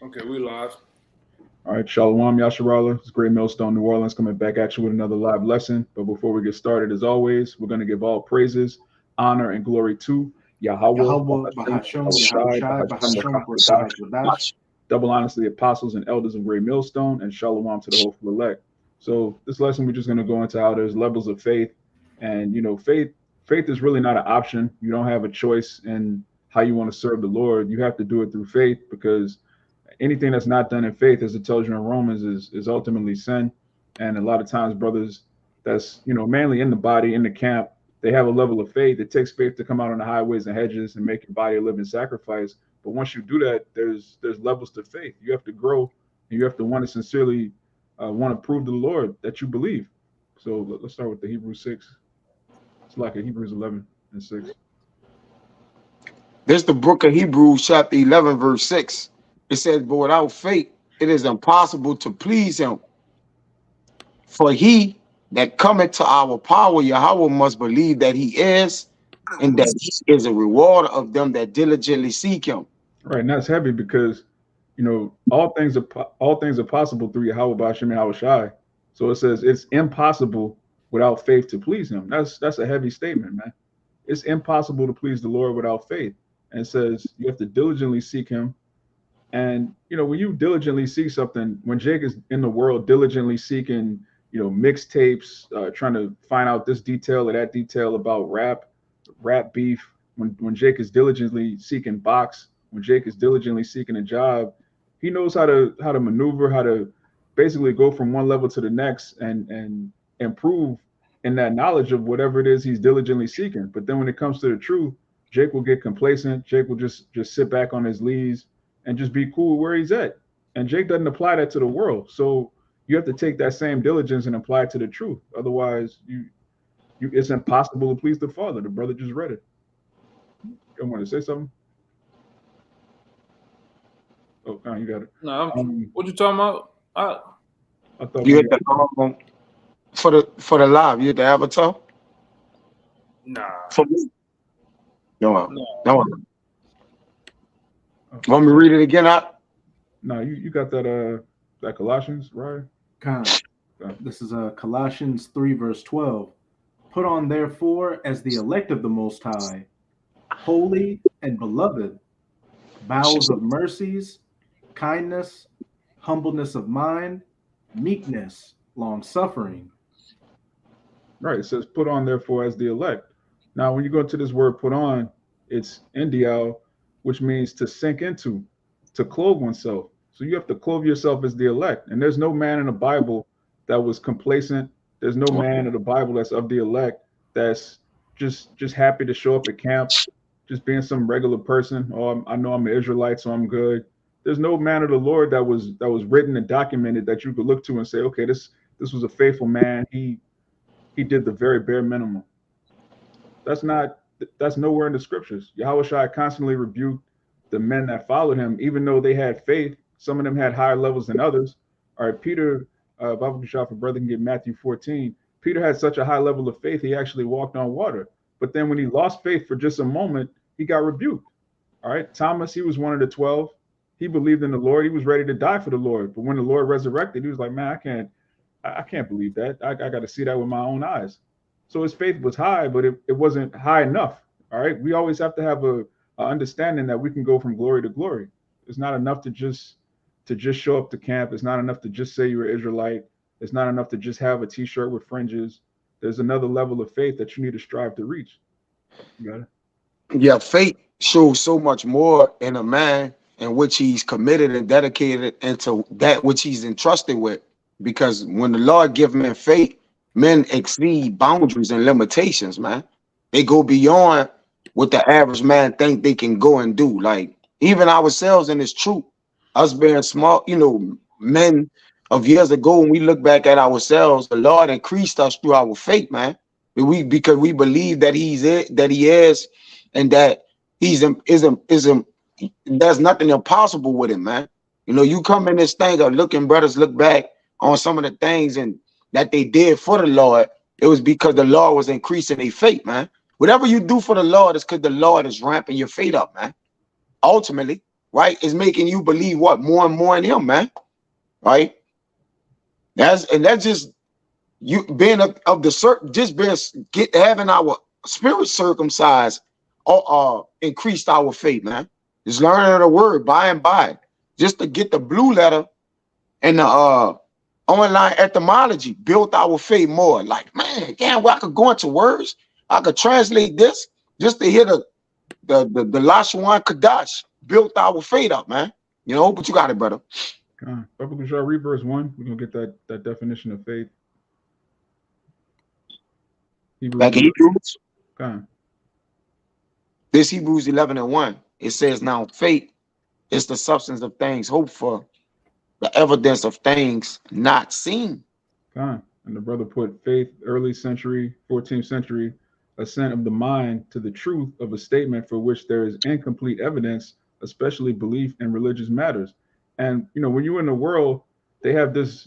Okay, we live. All right, Shalawam, Yasharala. It's Great Millstone, New Orleans, coming back at you with another live lesson. But before we get started, as always, we're going to give all praises, honor, and glory to Yahawah, YAHAWAH, bahasham, bahasham, Yahawashi, Yahawashi, bahasham, bahasham, Rakatash, Wadash. double honors to the apostles and elders of Great Millstone, and Shalawam to the hopeful elect. So this lesson, we're just going to go into how there's levels of faith. And, faith is really not an option. You don't have a choice in how you want to serve the Lord. You have to do it through faith because anything that's not done in faith, as it tells you in Romans, is ultimately sin. And a lot of times, brothers, that's mainly in the body, in the camp, they have a level of faith. It takes faith to come out on the highways and hedges and make your body a living sacrifice. But once you do that, there's levels to faith. You have to grow, and you have to want to sincerely want to prove to the Lord that you believe. So let's start with the Hebrews 6. It's like a Hebrews 11 and 6. This is the book of Hebrews, chapter 11, verse 6. It says, but without faith, it is impossible to please him. For he that cometh to our power, Yahweh, must believe that he is, and that he is a rewarder of them that diligently seek him. Right, and that's heavy because all things are possible through Yahweh Bahasham Yahawashi. So it says it's impossible without faith to please him. That's a heavy statement, man. It's impossible to please the Lord without faith. And it says you have to diligently seek him. And when you diligently seek something, when Jake is in the world diligently seeking, mixtapes, trying to find out this detail or that detail about rap beef, when Jake is diligently seeking box, when Jake is diligently seeking a job, he knows how to maneuver, how to basically go from one level to the next and improve in that knowledge of whatever it is he's diligently seeking. But then when it comes to the truth, Jake will get complacent. Jake will just sit back on his leaves and just be cool where he's at. And Jake doesn't apply that to the world. So you have to take that same diligence and apply it to the truth. Otherwise, it's impossible to please the Father. The brother just read it. You want to say something? Oh, no, you got it. No, what you talking about? I thought you hit the for the live. You hit the avatar. Nah. For me. No. Want me to read it again? No, you got that Colossians, right? This is Colossians 3, verse 12. Put on, therefore, as the elect of the Most High, holy and beloved, bowels of mercies, kindness, humbleness of mind, meekness, long-suffering. Right. It says, put on, therefore, as the elect. Now, when you go to this word put on, it's Indial, which means to sink into, to clothe oneself. So you have to clothe yourself as the elect. And there's no man in the Bible that was complacent. There's no man in the Bible that's of the elect that's just happy to show up at camp, just being some regular person. Oh, I know I'm an Israelite, so I'm good. There's no man of the Lord that was written and documented that you could look to and say, okay, this was a faithful man. He did the very bare minimum. That's nowhere in the scriptures. Yahawashi constantly rebuked the men that followed him, even though they had faith. Some of them had higher levels than others. All right, Peter, Bible Shah for brother can get Matthew 14. Peter had such a high level of faith, he actually walked on water. But then when he lost faith for just a moment, he got rebuked. All right, Thomas, he was one of the 12. He believed in the Lord. He was ready to die for the Lord. But when the Lord resurrected, he was like, man, I can't believe that. I got to see that with my own eyes. So his faith was high, but it wasn't high enough. All right, we always have to have a understanding that we can go from glory to glory. It's not enough to just show up to camp. It's not enough to just say you're an Israelite. It's not enough to just have a t-shirt with fringes. There's another level of faith that you need to strive to reach. You got it? Yeah, faith shows so much more in a man in which he's committed and dedicated into that which he's entrusted with. Because when the Lord gives men faith, men exceed boundaries and limitations, man. They go beyond what the average man think they can go and do. Like even ourselves in this truth, us being small, men of years ago, when we look back at ourselves, the Lord increased us through our faith, man. Because we believe that he is, and that there's nothing impossible with him, man. You come in this thing of looking, brothers look back on some of the things and that they did for the Lord. It was because the Lord was increasing their faith, man. Whatever you do for the Lord is because the Lord is ramping your faith up, man. Ultimately, right, is making you believe what more and more in him, man. Right? That's just you being of the certain, just being having our spirit circumcised or increased our faith, man. Just learning the word by and by, just to get the blue letter and the online etymology built our faith more. Like, man, damn, well, I could go into words, I could translate this just to hear the Lashwan Kadash built our faith up, man. You know, but you got it, brother. Papa, can you read verse 1? We're gonna get that definition of faith. Like Hebrews. Okay. This Hebrews 11:1. It says, now faith is the substance of things hoped for, the evidence of things not seen. And the brother put faith, early century, 14th century, assent of the mind to the truth of a statement for which there is incomplete evidence, especially belief in religious matters. And you know, when you're in the world, they have this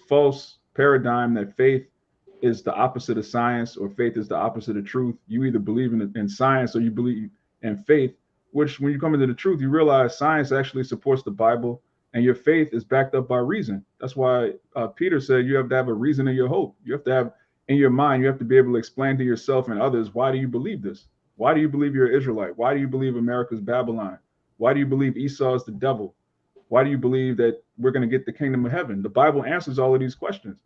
false paradigm that faith is the opposite of science, or faith is the opposite of truth. You either believe in science or you believe in faith, which when you come into the truth, you realize science actually supports the Bible and your faith is backed up by reason. That's why Peter said you have to have a reason in your hope. You have to have in your mind, you have to be able to explain to yourself and others, why do you believe this? Why do you believe you're an Israelite? Why do you believe America's Babylon? Why do you believe Esau is the devil? Why do you believe that we're going to get the kingdom of heaven? The Bible answers all of these questions.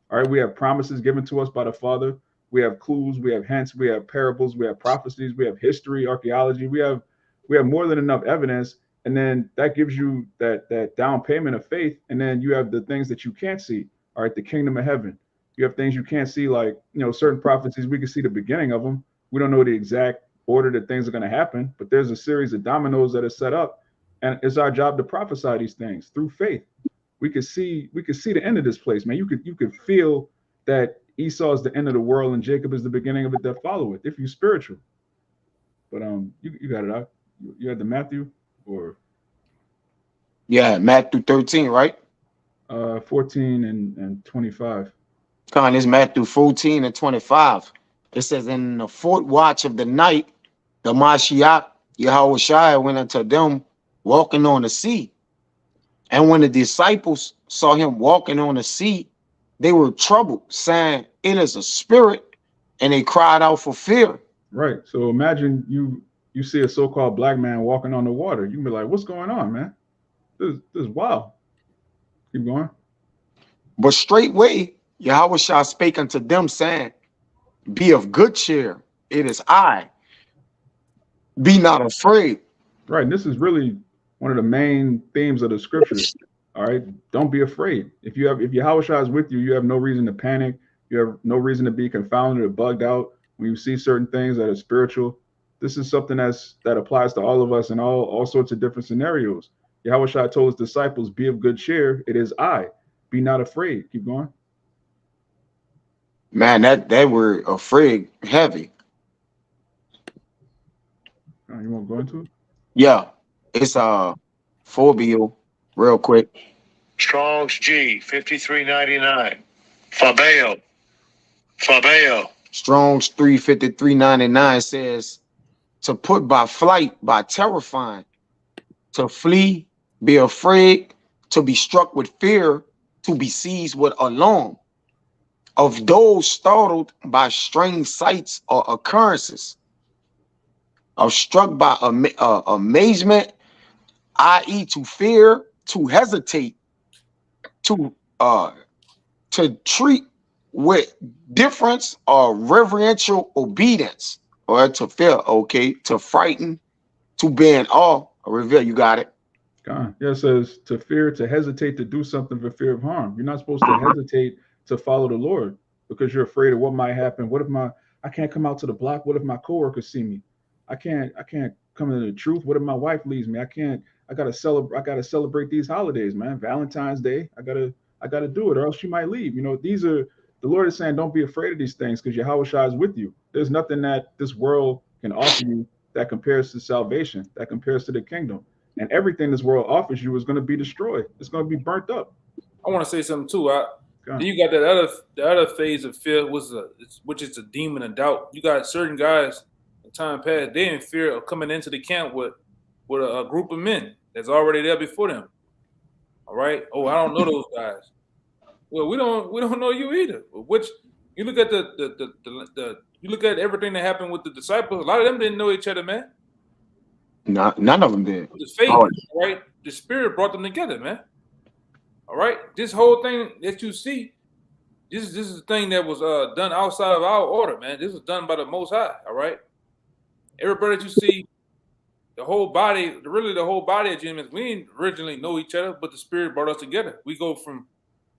All right, we have promises given to us by the Father. We have clues, we have hints, we have parables, we have prophecies, we have history, archaeology. We have more than enough evidence. And then that gives you that down payment of faith. And then you have the things that you can't see. All right, the kingdom of heaven. You have things you can't see, like, you know, certain prophecies, we can see the beginning of them. We don't know the exact order that things are going to happen, but there's a series of dominoes that are set up. And it's our job to prophesy these things through faith. We could see the end of this place, man. You could feel that Esau is the end of the world and Jacob is the beginning of it that follow it, if you're spiritual. But you got it out. You had the Matthew or Matthew 13, right? 14 and 25. It's Matthew 14 and 25. It says, in the fourth watch of the night, the Mashiach, YAHAWASHI, went unto them walking on the sea. And when the disciples saw him walking on the sea, they were troubled, saying, it is a spirit, and they cried out for fear. Right. So imagine you see a so-called black man walking on the water. You can be like, what's going on, man? This is wild. Keep going. But straightway, Yahushua spake unto them, saying, be of good cheer. It is I. Be not afraid. Right. And this is really one of the main themes of the scriptures. All right. Don't be afraid. If Yahushua is with you, you have no reason to panic. You have no reason to be confounded or bugged out when you see certain things that are spiritual. This is something that applies to all of us in all sorts of different scenarios. Yahushua told his disciples, be of good cheer. It is I. Be not afraid. Keep going. Man, that word afraid heavy. You want to go into it? Yeah. It's phobia real quick. Strong's G 5399. Fabeo. Strong's 353.99 says to put by flight, by terrifying, to flee, be afraid, to be struck with fear, to be seized with alarm, of those startled by strange sights or occurrences, of struck by amazement, i.e. to fear, to hesitate, to treat with difference or reverential obedience, or to fear, to frighten, to be in awe, or reveal. You got it. Yeah, it says to fear, to hesitate to do something for fear of harm. You're not supposed to hesitate to follow the Lord because you're afraid of what might happen. What if I can't come out to the block? What if my coworkers see me? I can't come into the truth. What if my wife leaves me? I gotta celebrate these holidays, man. Valentine's Day. I gotta do it, or else she might leave. You know, the Lord is saying, don't be afraid of these things because Yahushua is with you. There's nothing that this world can offer you that compares to salvation, that compares to the kingdom. And everything this world offers you is going to be destroyed. It's going to be burnt up. I want to say something too. Then you got the other phase of fear, which is a demon of doubt. You got certain guys in time past, they in fear of coming into the camp with with a group of men that's already there before them. All right. Oh, I don't know those guys. Well, we don't know you either. Which you look at you look at everything that happened with the disciples. A lot of them didn't know each other, man. None of them did. The faith, right? The Spirit brought them together, man. All right. This whole thing that you see, this is the thing that was done outside of our order, man. This was done by the Most High. All right. Everybody that you see, the whole body of Gemins, we didn't originally know each other, but the Spirit brought us together. We go from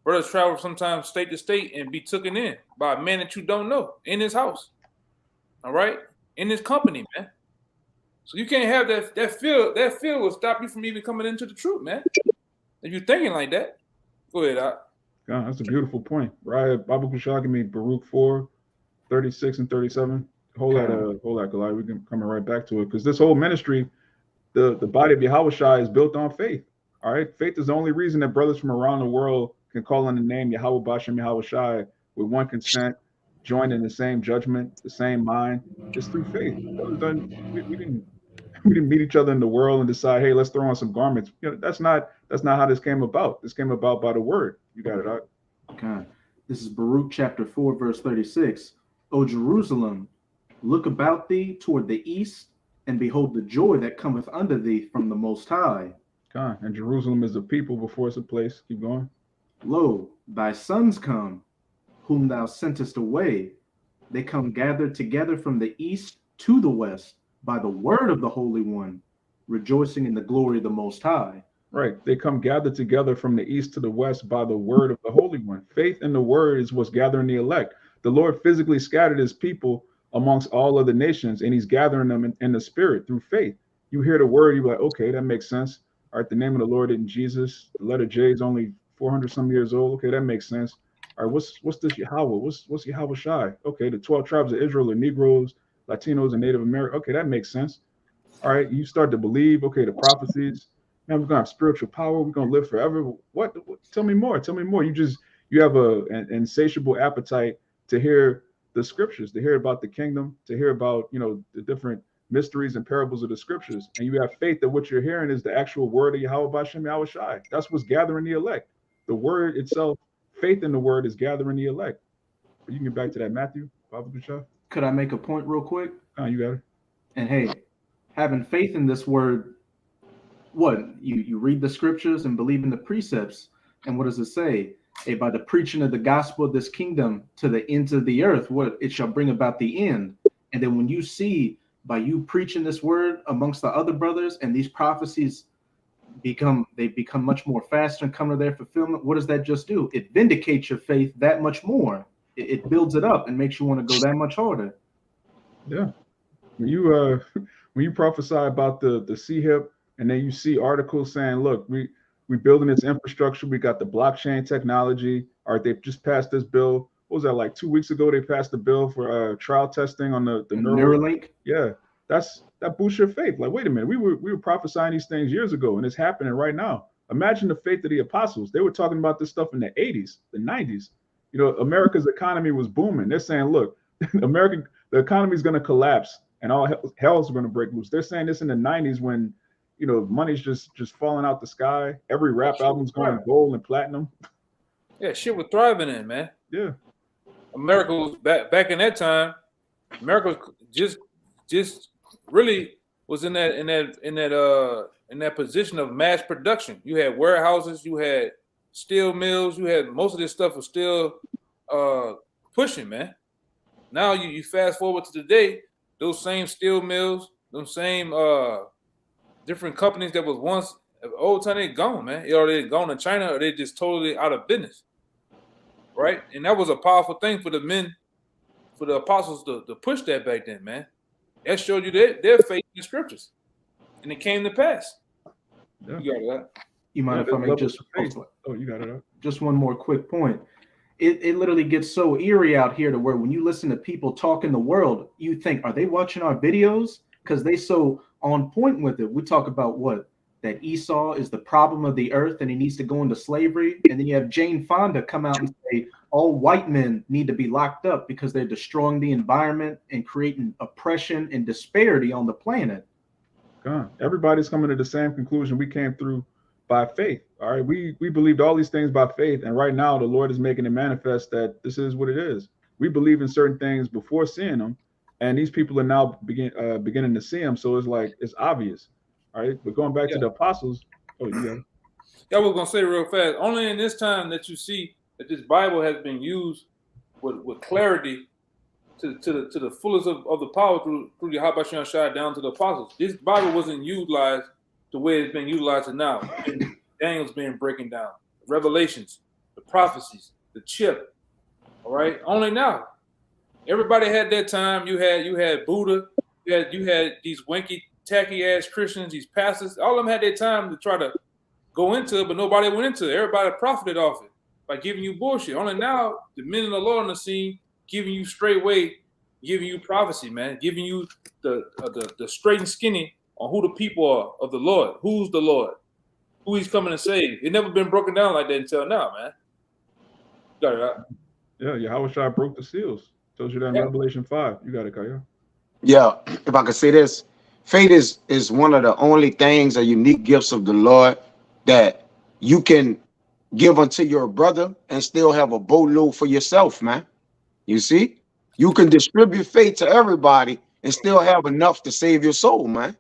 brothers travel sometimes state to state and be taken in by a man that you don't know in his house. All right, in his company, man. So you can't have that feel. That feel will stop you from even coming into the truth, man. If you're thinking like that, go ahead, Doc. God, that's a beautiful point. Right, Bible Kushal, give me Baruch 4, 36 and 37. Hold that, Goliath. We can coming right back to it because this whole ministry, the body of YAHAWASHI is built on faith. All right, faith is the only reason that brothers from around the world can call on the name Yahweh Bashem YAHAWASHI with one consent, joined in the same judgment, the same mind. It's through faith. We didn't meet each other in the world and decide, hey, let's throw on some garments. You know, that's not how this came about. This came about by the word. You got it, Doc. Okay. This is Baruch chapter 4, verse 36. O Jerusalem, look about thee toward the east, and behold the joy that cometh unto thee from the Most High. God, and Jerusalem is a people before it's a place. Keep going. Lo, thy sons come, whom thou sentest away. They come gathered together from the east to the west by the word of the Holy One, rejoicing in the glory of the Most High. Right. They come gathered together from the east to the west by the word of the Holy One. Faith in the word is what's gathering the elect. The Lord physically scattered his people amongst all other nations, and he's gathering them in the spirit through faith. You hear the word, you're like, okay, that makes sense. All right, the name of the Lord in Jesus. The letter J is only 400 some years old. Okay, that makes sense. All right, what's this Yahweh? What's YAHAWASHI? Okay, the 12 tribes of Israel are Negroes, Latinos, and Native American. Okay, that makes sense. All right, you start to believe, okay, the prophecies, man, we're gonna have spiritual power, we're gonna live forever. What? Tell me more. Tell me more. You have an insatiable appetite to hear the scriptures, to hear about the kingdom, to hear about, you know, the different mysteries and parables of the scriptures. And you have faith that what you're hearing is the actual word of Yahweh Bashem YAHAWASHI. That's what's gathering the elect. The word itself, faith in the word is gathering the elect. But you can get back to that, Matthew. Could I make a point real quick? You got it. And hey, having faith in this word, what? You read the scriptures and believe in the precepts. And what does it say? Hey, by the preaching of the gospel of this kingdom to the ends of the earth, what it shall bring about the end. And then when you see by you preaching this word amongst the other brothers and these prophecies become much more faster and come to their fulfillment, what does that just do? It vindicates your faith that much more. It builds it up and makes you want to go that much harder. Yeah. When you prophesy about the CHIP and then you see articles saying, look, we're building this infrastructure, we got the blockchain technology. All right, they've just passed this bill. What was that, like 2 weeks ago? They passed the bill for trial testing on the Neuralink. Yeah, that boosts your faith. Like, wait a minute, we were prophesying these things years ago, and it's happening right now. Imagine the faith of the apostles. They were talking about this stuff in the 80s, the 90s. You know, America's economy was booming. They're saying, look, the economy is going to collapse and all hell's going to break loose. They're saying this in the 90s when, you know, money's just falling out the sky. Every rap album's going gold and platinum. Yeah, shit was thriving in, man. Yeah. America was back in that time. America just really was in that position of mass production. You had warehouses, you had steel mills, you had most of this stuff was still pushing, man. Now you fast forward to today, those same steel mills, those same different companies that was once old time, they gone, man. Either they gone to China or they just totally out of business. Right? And that was a powerful thing for the men, for the apostles to push that back then, man. That showed you their faith in the scriptures. And it came to pass. Yeah. You got that. You mind if I make just you got it. Just one more quick point. It literally gets so eerie out here to where when you listen to people talk in the world, you think, are they watching our videos? Because they so on point with it. We talk about what? That Esau is the problem of the earth and he needs to go into slavery. And then you have Jane Fonda come out and say all white men need to be locked up because they're destroying the environment and creating oppression and disparity on the planet. God. Everybody's coming to the same conclusion we came through by faith. All right. We believed all these things by faith, and right now the Lord is making it manifest that this is what it is. We believe in certain things before seeing them, and these people are now beginning to see them. So it's like it's obvious. All right. But going back to the apostles, oh, you got it. Yeah, I was gonna say real fast. Only in this time that you see that this Bible has been used with clarity to the fullest of the power through the YAHAWASHI down to the apostles. This Bible wasn't utilized the way it's been utilized now. Daniel's been breaking down Revelations, the prophecies, the chip. All right, only now. Everybody had their time. You had Buddha. You had these wanky, tacky ass Christians, these pastors. All of them had their time to try to go into it, but nobody went into it. Everybody profited off it by giving you bullshit. Only now the men of the Lord on the scene giving you straight way, giving you prophecy, man, giving you the straight and skinny on who the people are of the Lord, who's the Lord, who He's coming to save. It never been broken down like that until now, man. Got it out. Yeah, Yahawashi broke the seals. Tells you that in Revelation 5. You got it, Kaya. Yeah, if I could say this, faith is one of the only things, or unique gifts of the Lord that you can give unto your brother and still have a boatload for yourself, man. You see, you can distribute faith to everybody and still have enough to save your soul, man.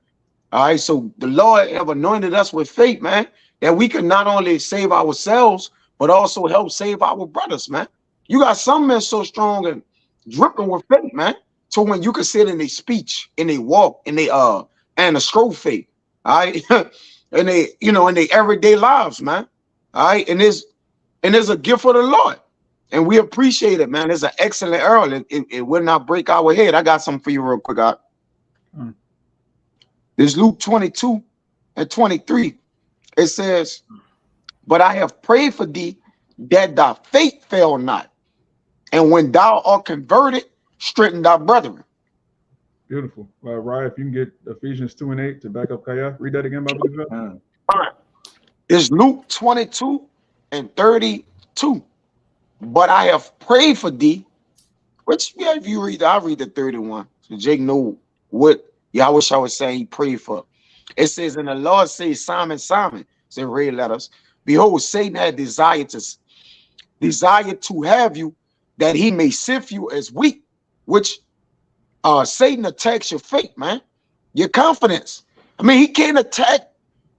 All right, so the Lord have anointed us with faith, man, that we can not only save ourselves, but also help save our brothers, man. You got some men so strong and dripping with faith, man. So when you can sit in their speech, in their walk, in their and a scroll faith, all right, and they, in their everyday lives, man. All right, and there's a gift for the Lord. And we appreciate it, man. It's an excellent Earl. It will not break our head. I got something for you real quick. There's Luke 22 and 23. It says, but I have prayed for thee that thy faith fail not. And when thou art converted, strengthen thy brethren. Beautiful. Ryan, if you can get Ephesians 2 and 8 to back up Kaya. Read that again, Bible. All right. It's Luke 22 and 32. But I have prayed for thee, which, yeah, if you read, I'll read the 31. So Jake know what Yahawashi was saying he prayed for. It says, and the Lord says, Simon, Simon, it's in red letters, behold, Satan had desire to have you, that he may sift you as wheat, which Satan attacks your faith, man, your confidence. I mean, he can't attack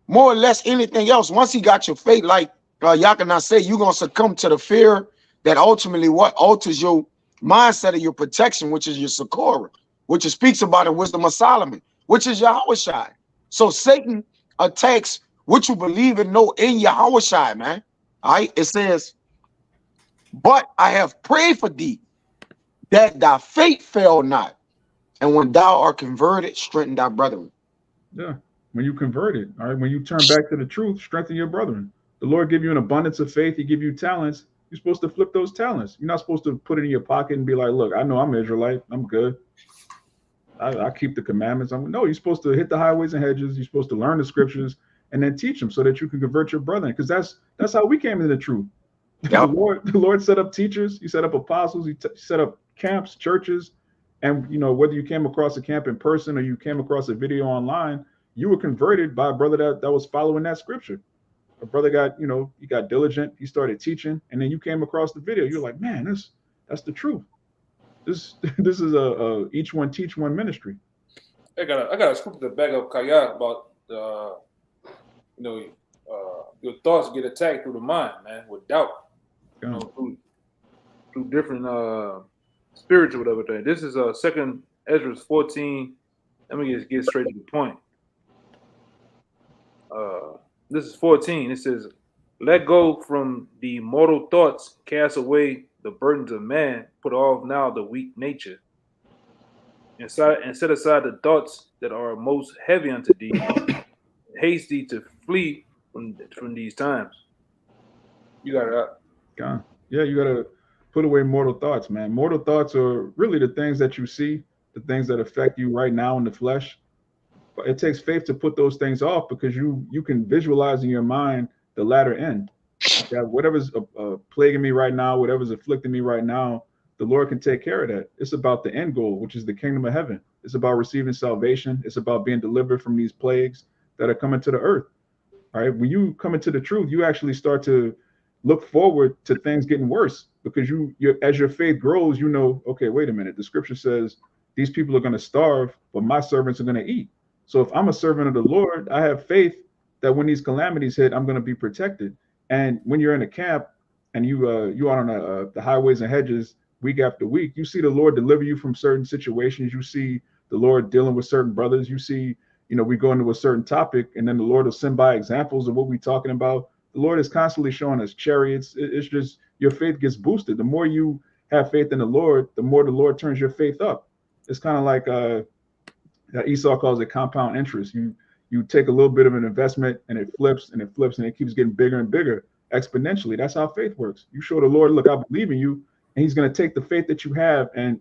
more or less anything else. Once he got your faith, like Yakana say, you're going to succumb to the fear that ultimately what alters your mindset of your protection, which is your succor, which speaks about the wisdom of Solomon, which is Yahawashi. So Satan attacks what you believe and know in Yahawashi, man. All right, it says, but I have prayed for thee that thy faith fail not, and when thou art converted, strengthen thy brethren. Yeah, when you converted, all right, when you turn back to the truth, strengthen your brethren. The Lord give you an abundance of faith. He give you talents. You're supposed to flip those talents. You're not supposed to put it in your pocket and be like, look, I know I'm Israelite. I'm good. I keep the commandments. No, you're supposed to hit the highways and hedges. You're supposed to learn the scriptures and then teach them so that you can convert your brethren. Because that's how we came into the truth. Yep. The Lord set up teachers. He set up apostles. He set up camps, churches. And, whether you came across a camp in person or you came across a video online, you were converted by a brother that was following that scripture. A brother got, he got diligent. He started teaching, and then you came across the video. You're like, man, that's the truth. This is a each one teach one ministry. I got a scripture to back up Kaya about your thoughts get attacked through the mind, man, with doubt. Through different spirits or whatever thing. This is 2 Ezra 14. Let me just get straight to the point. This is 14. It says, let go from the mortal thoughts, cast away the burdens of man, put off now the weak nature, and set aside the thoughts that are most heavy unto thee. Haste thee to flee from these times. You got it up. God. Yeah, you got to put away mortal thoughts, man. Mortal thoughts are really the things that you see, the things that affect you right now in the flesh. But it takes faith to put those things off because you can visualize in your mind the latter end. That whatever's plaguing me right now, whatever's afflicting me right now, the Lord can take care of that. It's about the end goal, which is the kingdom of heaven. It's about receiving salvation. It's about being delivered from these plagues that are coming to the earth. All right. When you come into the truth, you actually start to look forward to things getting worse because as your faith grows, you know, okay, wait a minute. The scripture says these people are going to starve, but my servants are going to eat. So if I'm a servant of the Lord, I have faith that when these calamities hit, I'm going to be protected. And when you're in a camp and you out on the highways and hedges week after week, you see the Lord deliver you from certain situations. You see the Lord dealing with certain brothers. You see, you know, we go into a certain topic and then the Lord will send by examples of what we're talking about. The Lord is constantly showing us chariots. It's just your faith gets boosted. The more you have faith in the Lord, the more the Lord turns your faith up. It's kind of like that Esau calls it compound interest. You take a little bit of an investment and it flips and it flips and it keeps getting bigger and bigger exponentially. That's how faith works. You show the Lord, look, I believe in you, and he's going to take the faith that you have and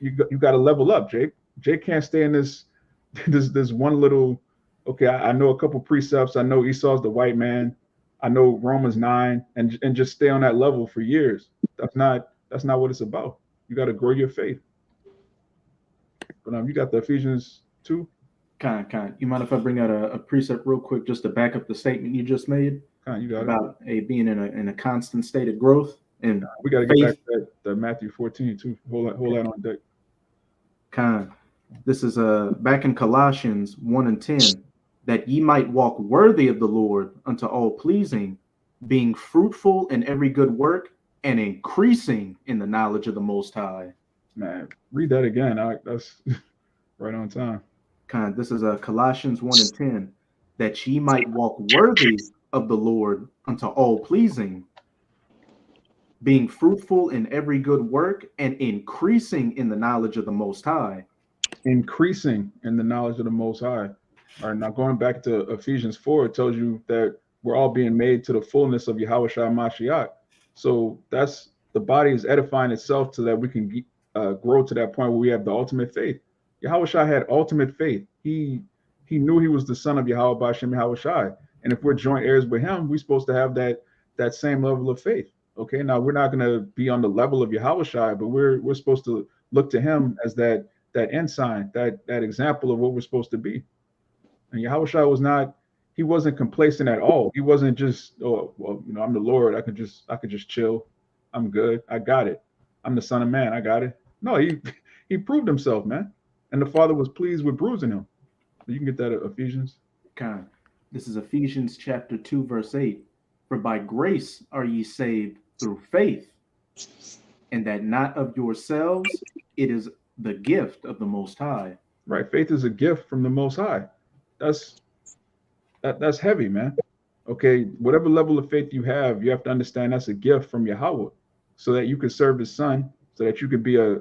you got to level up, Jake. Jake can't stay in this one little, okay, I know a couple precepts. I know Esau's the white man. I know Romans 9 and just stay on that level for years. That's not what it's about. You got to grow your faith. But you got the Ephesians 2. Kind. You mind if I bring out a precept real quick just to back up the statement you just made? You got about being in a constant state of growth. And we got to get back to that Matthew 14 too. Hold that on deck. This is back in Colossians 1:10, that ye might walk worthy of the Lord unto all pleasing, being fruitful in every good work and increasing in the knowledge of the Most High. Man, read that again. That's right on time. This is Colossians 1:10, that ye might walk worthy of the Lord unto all pleasing, being fruitful in every good work and increasing in the knowledge of the Most High. Increasing in the knowledge of the Most High. All right, now going back to Ephesians 4, it tells you that we're all being made to the fullness of YAHAWASHI Mashiach. So that's the body is edifying itself so that we can grow to that point where we have the ultimate faith. YAHAWASHI had ultimate faith. He knew he was the son of Yahweh Bahasham YAHAWASHI. And if we're joint heirs with him, we're supposed to have that same level of faith. Okay, now we're not going to be on the level of YAHAWASHI, but we're supposed to look to him as that ensign, that example of what we're supposed to be. And YAHAWASHI wasn't complacent at all. He wasn't just, oh, well, you know, I'm the Lord. I could just chill. I'm good. I got it. I'm the Son of Man. I got it. No, he proved himself, man. And the Father was pleased with bruising him. You can get that at Ephesians. This is Ephesians chapter 2, verse 8. For by grace are ye saved through faith, and that not of yourselves, it is the gift of the Most High. Right. Faith is a gift from the Most High. That's heavy, man. Okay. Whatever level of faith you have to understand that's a gift from Yahweh so that you can serve his son, so that you could be a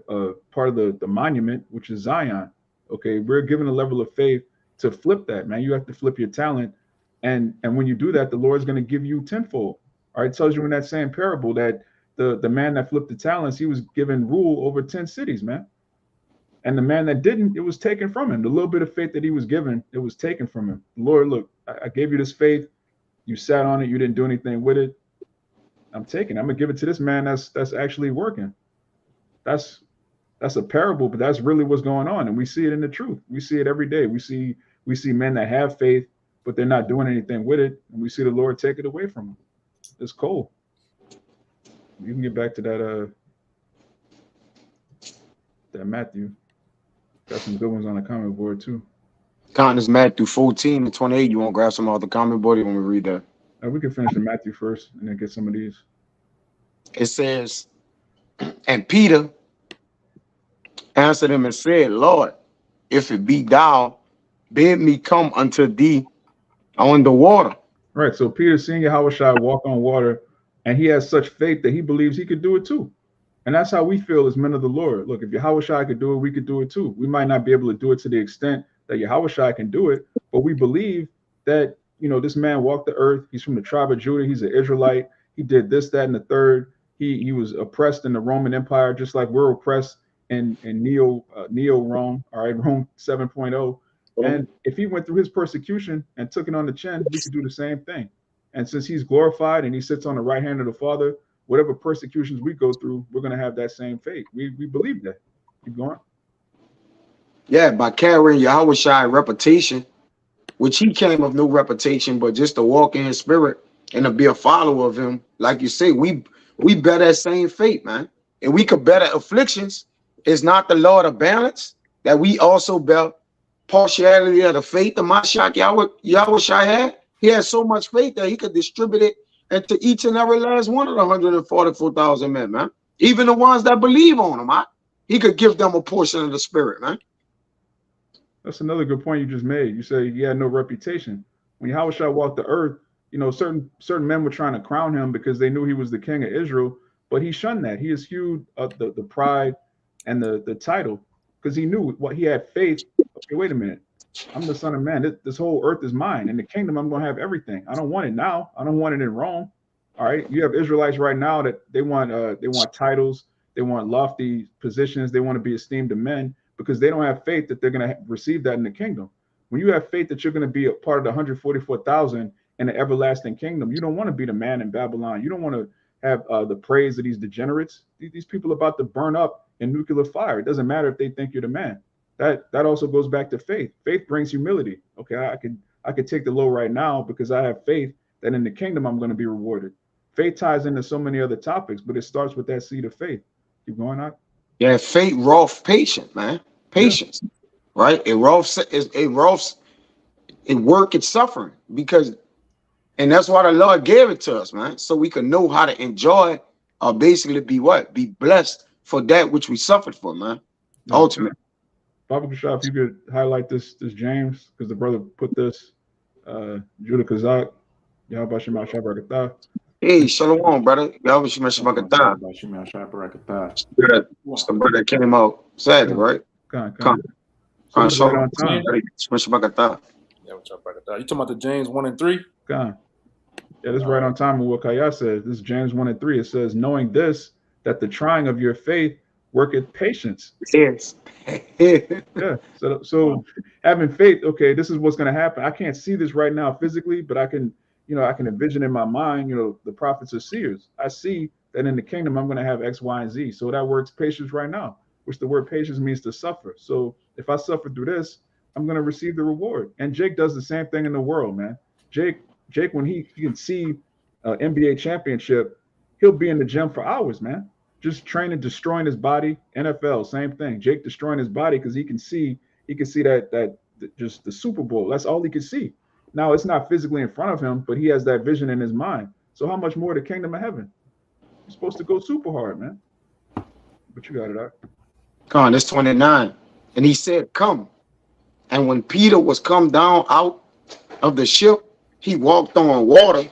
part of the monument, which is Zion. Okay. We're given a level of faith to flip that, man. You have to flip your talent. And when you do that, the Lord's going to give you tenfold. All right. It tells you in that same parable that the man that flipped the talents, he was given rule over 10 cities, man. And the man that didn't, it was taken from him. The little bit of faith that he was given, it was taken from him. Lord, look, I gave you this faith. You sat on it. You didn't do anything with it. I'm taking it. I'm going to give it to this man that's actually working. That's a parable, but that's really what's going on. And we see it in the truth. We see it every day. We see men that have faith, but they're not doing anything with it. And we see the Lord take it away from them. It's cold. You can get back to that Matthew. Got some good ones on the comment board too. Is Matthew 14-28. You want to grab some other comment board? When we read that, we can finish the Matthew first and then get some of these. It says, and Peter answered him and said, Lord, if it be thou, bid me come unto thee on the water. Right. So Peter seeing YAHAWASHI walk on water, and he has such faith that he believes he could do it too. And that's how we feel as men of the Lord. Look, if YAHAWASHI could do it, we could do it too. We might not be able to do it to the extent that YAHAWASHI can do it, but we believe that, you know, this man walked the earth. He's from the tribe of Judah. He's an Israelite. He did this, that, and the third. He was oppressed in the Roman Empire, just like we're oppressed in Neo Rome, all right, Rome 7.0. And if he went through his persecution and took it on the chin, we could do the same thing. And since he's glorified and he sits on the right hand of the Father, whatever persecutions we go through, we're going to have that same faith. We believe that. Keep going. Yeah, by carrying Yahawashi reputation, which he came of no reputation, but just to walk in his spirit and to be a follower of him. Like you say, we bear that same fate, man. And we could bear the afflictions. Is not the Lord of balance that we also bear partiality of the faith of Mashiach Yahawashi had? He had so much faith that he could distribute it into each and every last one of the 144,000 men, man. Even the ones that believe on him, he could give them a portion of the spirit, man. That's another good point you just made. You say he had no reputation. When Yahawashi walked the earth, you know, certain men were trying to crown him because they knew he was the king of Israel, but he shunned that. He eschewed the pride and the title because he knew what he had faith. Okay, wait a minute. I'm the son of man. This whole earth is mine. In the kingdom, I'm going to have everything. I don't want it now. I don't want it in Rome. All right. You have Israelites right now that they want titles. They want lofty positions. They want to be esteemed of men because they don't have faith that they're going to receive that in the kingdom. When you have faith that you're going to be a part of the 144,000 in the everlasting kingdom, you don't want to be the man in Babylon. You don't want to have the praise of these degenerates. These people are about to burn up in nuclear fire. It doesn't matter if they think you're the man. That also goes back to faith. Faith brings humility. Okay, I could take the low right now because I have faith that in the kingdom I'm going to be rewarded. Faith ties into so many other topics, but it starts with that seed of faith. Keep going on. Yeah, faith wrought patience, man. Patience, yeah. Right? It work its suffering and that's why the Lord gave it to us, man. So we can know how to enjoy or basically be blessed for that which we suffered for, man. Yeah. Ultimately. Baba Kashaf, if you could highlight this James, because the brother put this, Judah Kazak, YAHAWASHI Ma'ashab Barakatah. Hey, Shalawam, brother. YAHAWASHI Ma'ashab Barakatah. That's the brother that came out Saturday, right? Come. So right on time. Yeah, what's up, brother? You talking about the James 1 and 3? Come. Yeah, this is right on time with what Kaya says. This is James 1 and 3. It says, knowing this, that the trying of your faith worketh patience. Yes. Yeah. So having faith, okay, this is what's going to happen. I can't see this right now physically, but I can envision in my mind, the prophets are seers. I see that in the kingdom, I'm going to have X, Y, and Z. So that works patience right now, which the word patience means to suffer. So if I suffer through this, I'm going to receive the reward. And Jake does the same thing in the world, man. Jake, when he can see NBA championship, he'll be in the gym for hours, man. Just training, destroying his body. NFL, same thing. Jake destroying his body because he can see that just the Super Bowl. That's all he can see. Now it's not physically in front of him, but he has that vision in his mind. So how much more the kingdom of heaven? You're supposed to go super hard, man. But you got it out. Come on, it's 29. And he said, come. And when Peter was come down out of the ship, he walked on water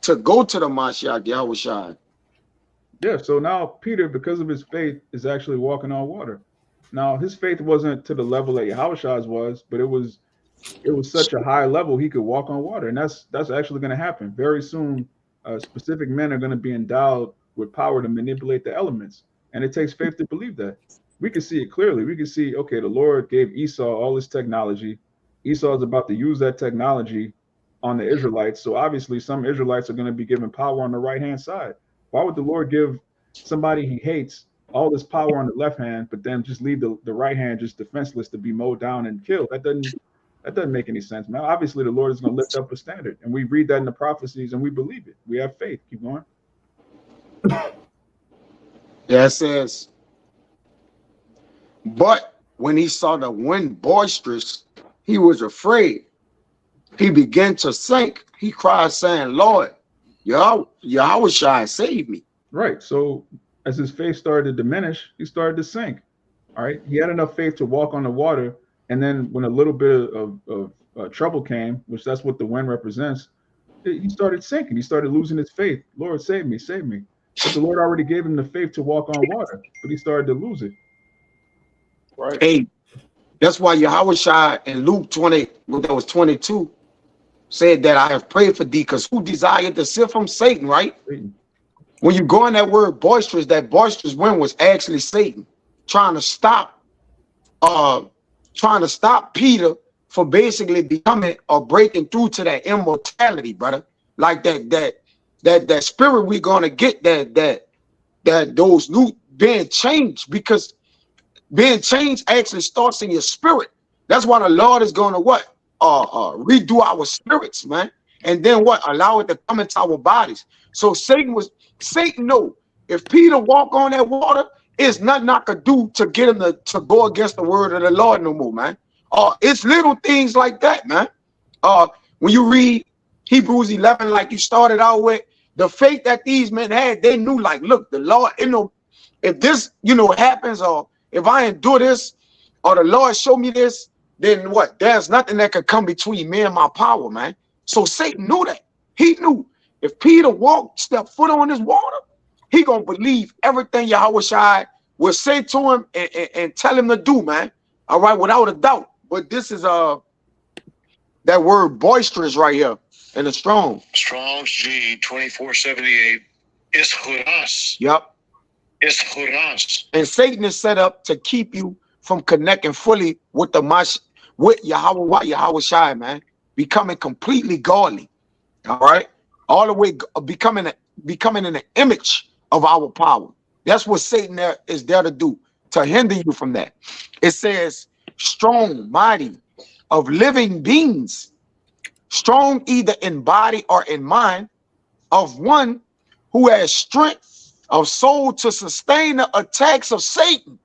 to go to the Mashiach Yahawashi. Yeah, so now Peter, because of his faith, is actually walking on water. Now his faith wasn't to the level that Yahawashi's was, but it was such a high level he could walk on water, and that's actually going to happen very soon. Specific men are going to be endowed with power to manipulate the elements, and it takes faith to believe that. We can see it clearly. We can see, okay, the Lord gave Esau all this technology. Esau is about to use that technology on the Israelites. So obviously some Israelites are going to be given power on the right-hand side. Why would the Lord give somebody he hates all this power on the left hand, but then just leave the right hand just defenseless to be mowed down and killed? That doesn't make any sense, man. Obviously the Lord is going to lift up a standard, and we read that in the prophecies and we believe it. We have faith. Keep going. Yeah, it says, but when he saw the wind boisterous, he was afraid. He began to sink. He cried, saying, Lord, Yahawashi, save me. Right. So as his faith started to diminish, he started to sink. All right. He had enough faith to walk on the water. And then when a little bit of trouble came, which that's what the wind represents, he started sinking. He started losing his faith. Lord, save me, save me. But the Lord already gave him the faith to walk on water, but he started to lose it. Right. Hey, that's why Yahawashi in Luke 20, that was 22, said that I have prayed for thee, because who desired to sift from Satan, right? Satan. When you go in that word boisterous, that boisterous wind was actually Satan trying to stop Peter for basically becoming or breaking through to that immortality, brother. Like that spirit we're gonna get, that those new being changed, because being changed actually starts in your spirit. That's why the Lord is going to what? Redo our spirits, man. And then what? Allow it to come into our bodies. So Satan know if Peter walk on that water, it's nothing I could do to get him to go against the word of the Lord no more, man. It's little things like that, man. When you read Hebrews 11, like you started out with, the faith that these men had, they knew, like, look, the Lord, if this, happens, or if I endure this, or the Lord show me this, then what? There's nothing that could come between me and my power, man. So Satan knew that. He knew if Peter step foot on this water, he gonna believe everything Yahawashi will say to him and tell him to do, man. All right, without a doubt. But this is that word boisterous right here in the strong. Strong's G 2478 is huras. Yep. It's huras. And Satan is set up to keep you from connecting fully with with Yahawashi, man. Becoming completely godly. All right. All the way becoming in the image of our power. That's what Satan is there to do, to hinder you from that. It says strong, mighty, of living beings, strong either in body or in mind, of one who has strength of soul to sustain the attacks of Satan.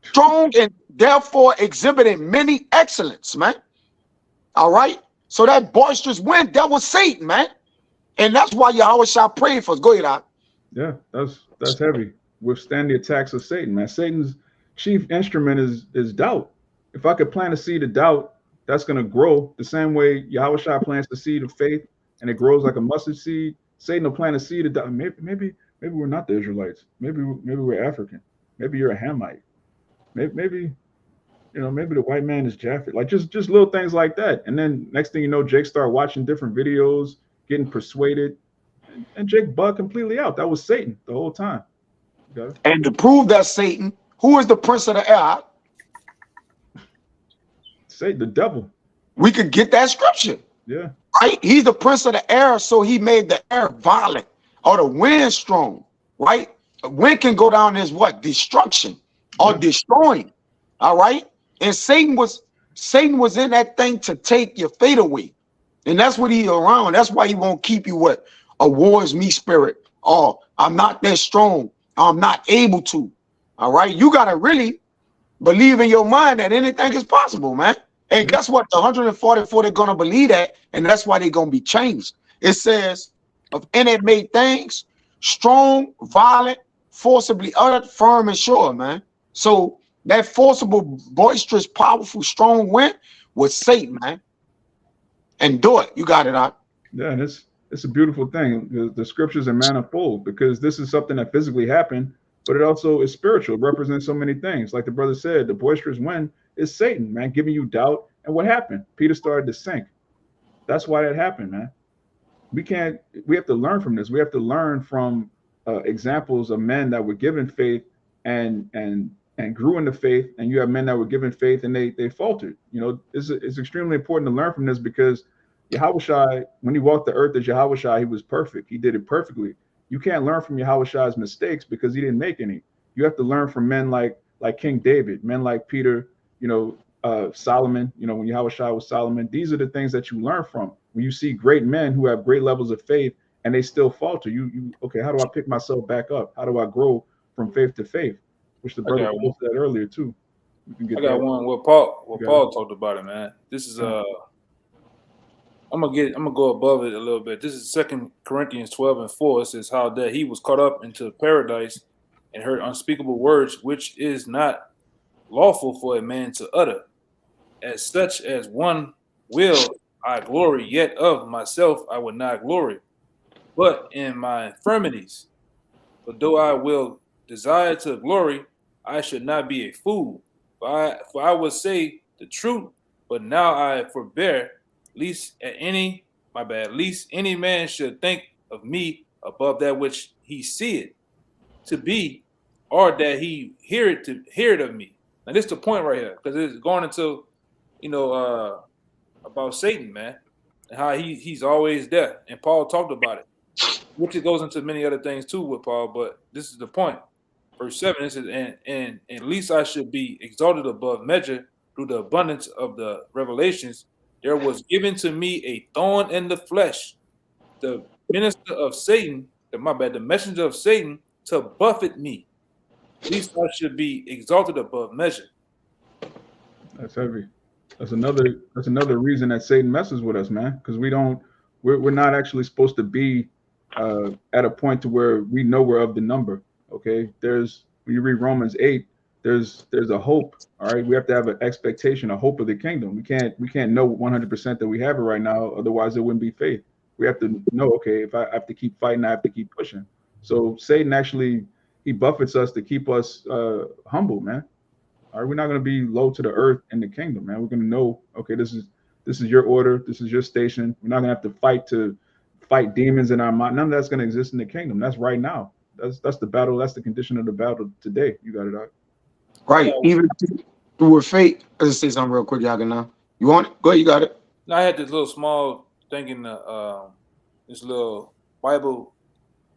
Strong and therefore exhibiting many excellence, man. All right. So that boisterous wind, that was Satan, man. And that's why Yahawashi prayed for us. Go ahead, Doc. Yeah, that's heavy. Withstand the attacks of Satan, man. Satan's chief instrument is doubt. If I could plant a seed of doubt, that's going to grow the same way Yahawashi plants the seed of faith, and it grows like a mustard seed. Satan will plant a seed of doubt. Maybe we're not the Israelites. Maybe we're African. Maybe you're a Hamite. Maybe the white man is Japheth. Like just little things like that. And then next thing you know, Jake started watching different videos, getting persuaded, and Jake bugged completely out. That was Satan the whole time. Okay? And to prove that Satan, who is the prince of the air? Satan, the devil. We could get that scripture. Yeah. Right? He's the prince of the air, so he made the air violent or the wind strong. Right? The wind can go down as what? Destruction or destroying. All right. And Satan was in that thing to take your fate away. And that's what he's around. That's why he won't keep you what? A war's me spirit. Oh, I'm not that strong. I'm not able to. All right. You got to really believe in your mind that anything is possible, man. And guess what? The 144, they're going to believe that. And that's why they're going to be changed. It says, of innate made things, strong, violent, forcibly uttered, firm, and sure, man. So that forcible, boisterous, powerful, strong wind was Satan, man. And do it. You got it out. Yeah, and it's a beautiful thing. The scriptures are manifold because this is something that physically happened, but it also is spiritual. It represents so many things. Like the brother said, the boisterous wind is Satan, man, giving you doubt. And what happened? Peter started to sink. That's why that happened, man. We have to learn from this. We have to learn from examples of men that were given faith and grew in the faith, and you have men that were given faith and they faltered. It's extremely important to learn from this because Yahawashi, when he walked the earth as Yahawashi, he was perfect. He did it perfectly. You can't learn from Yahawashi's mistakes because he didn't make any. You have to learn from men like King David, men like Peter, Solomon, when Yahawashi was Solomon. These are the things that you learn from. When you see great men who have great levels of faith and they still falter, okay, how do I pick myself back up? How do I grow from faith to faith? Which the brother said earlier too. I got one. What Paul talked about it, man. This is I'm gonna go above it a little bit. This is 2 Corinthians 12:4. It says how that he was caught up into paradise and heard unspeakable words, which is not lawful for a man to utter. As such as one will I glory, yet of myself I would not glory, but in my infirmities. But though I will desire to glory, I should not be a fool. For I would say the truth, but now I forbear, least any man should think of me above that which he seeth to be, or that he hear it of me. Now this is the point right here, because it's going into about Satan, man, and how he's always there. And Paul talked about it, which it goes into many other things too with Paul, but this is the point. verse 7, it says, and at least I should be exalted above measure through the abundance of the revelations. There was given to me a thorn in the flesh, the minister of Satan, the messenger of Satan, to buffet me. At least I should be exalted above measure. That's heavy. That's another reason that Satan messes with us, man. Because we're not actually supposed to be at a point to where we know we're of the number. Okay, when you read Romans 8, there's a hope. All right, we have to have an expectation, a hope of the kingdom. We can't know 100% that we have it right now. Otherwise, it wouldn't be faith. We have to know, okay, if I have to keep fighting, I have to keep pushing. So Satan actually, he buffets us to keep us humble, man. All right, we're not going to be low to the earth in the kingdom, man. We're going to know, okay, this is your order, this is your station. We're not going to have to fight demons in our mind. None of that's going to exist in the kingdom. That's right now. That's the battle. That's the condition of the battle today. You got it out. Right. Even through faith. Let's say something real quick, y'all. Now, you want it? Go ahead. You got it. Now, I had this little small thing in this little Bible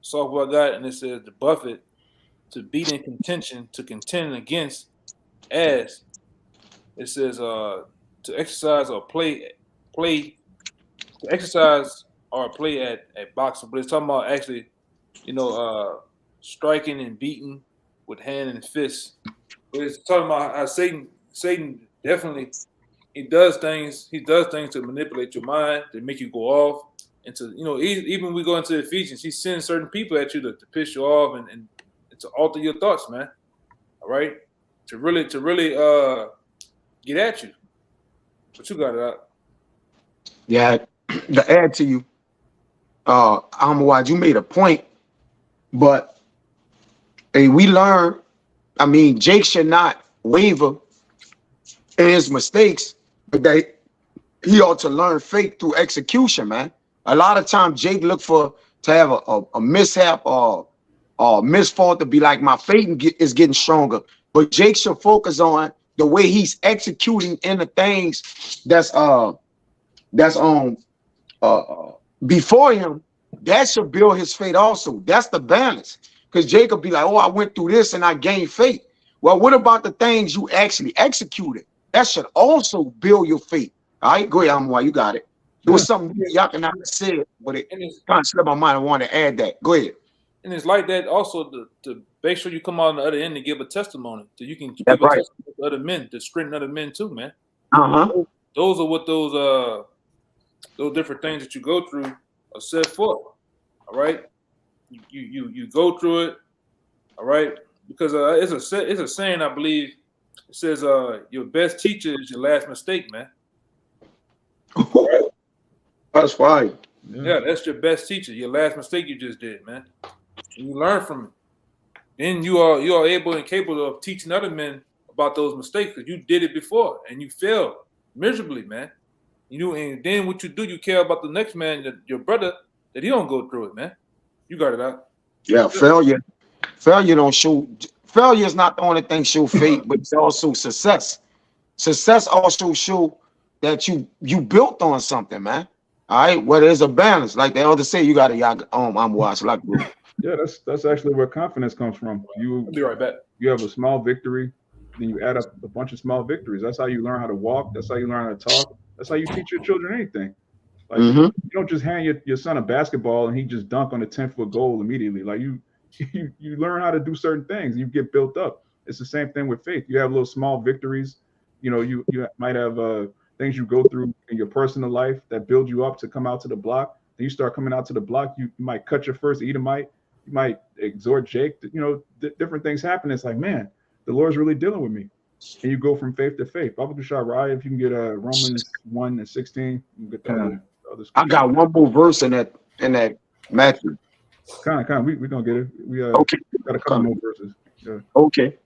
software I got, and it says the buffet to beat in contention, to contend against, as it says to exercise or play to exercise or play at boxing, but it's talking about actually, striking and beating with hand and fist. But it's talking about how Satan definitely he does things to manipulate your mind, to make you go off, and to even when we go into Ephesians, he sends certain people at you to piss you off and to alter your thoughts, man. All right, to really get at you. But you got it out. Yeah, to add to you, Ahmad, you made a point, but hey, we learn. I mean, Jake should not waver in his mistakes, but he ought to learn faith through execution, man. A lot of times, Jake look to have a mishap or misfall to be like, my faith is getting stronger. But Jake should focus on the way he's executing in the things that's before him. That should build his faith also. That's the balance. Because Jacob be like, oh, I went through this and I gained faith. Well, what about the things you actually executed? That should also build your faith. All right, go ahead, Amway, you got it. There was something y'all can not say, but it kind of slipped my mind. I want to add that. Go ahead. And it's like that also to make sure you come out on the other end and give a testimony, so you can give That's a right. testimony to other men, to strengthen other men too, man. Those are what those different things that you go through are set for. All right, you go through it. All right, because it's a saying, I believe. It says your best teacher is your last mistake, man. That's fine. Yeah, that's your best teacher. Your last mistake you just did, man. And you learn from it. Then you are able and capable of teaching other men about those mistakes because you did it before and you failed miserably, man. And then what you do, you care about the next man, your brother, that he don't go through it, man. You got it out. Yeah, failure don't show. Failure is not the only thing show faith, but it's also success. Success also show that you built on something, man. All right, well, there's a balance, like they always say. You got to I'm watching like. Yeah, that's actually where confidence comes from. I'll be right back. You have a small victory, then you add up a bunch of small victories. That's how you learn how to walk. That's how you learn how to talk. That's how you teach your children anything. Like you don't just hand your son a basketball and he just dunk on a 10-foot goal immediately. Like you learn how to do certain things. You get built up. It's the same thing with faith. You have little small victories. You might have things you go through in your personal life that build you up to come out to the block. Then you start coming out to the block. You might cut your first Edomite. You might exhort Jake. Different things happen. It's like, man, the Lord's really dealing with me. And you go from faith to faith. Baba Dushar Raya, if you can get Romans 1:16, you can get that. I got one more verse in that Matthew. Kind of. We're gonna get it. We okay. Got a couple more verses. Yeah. Okay.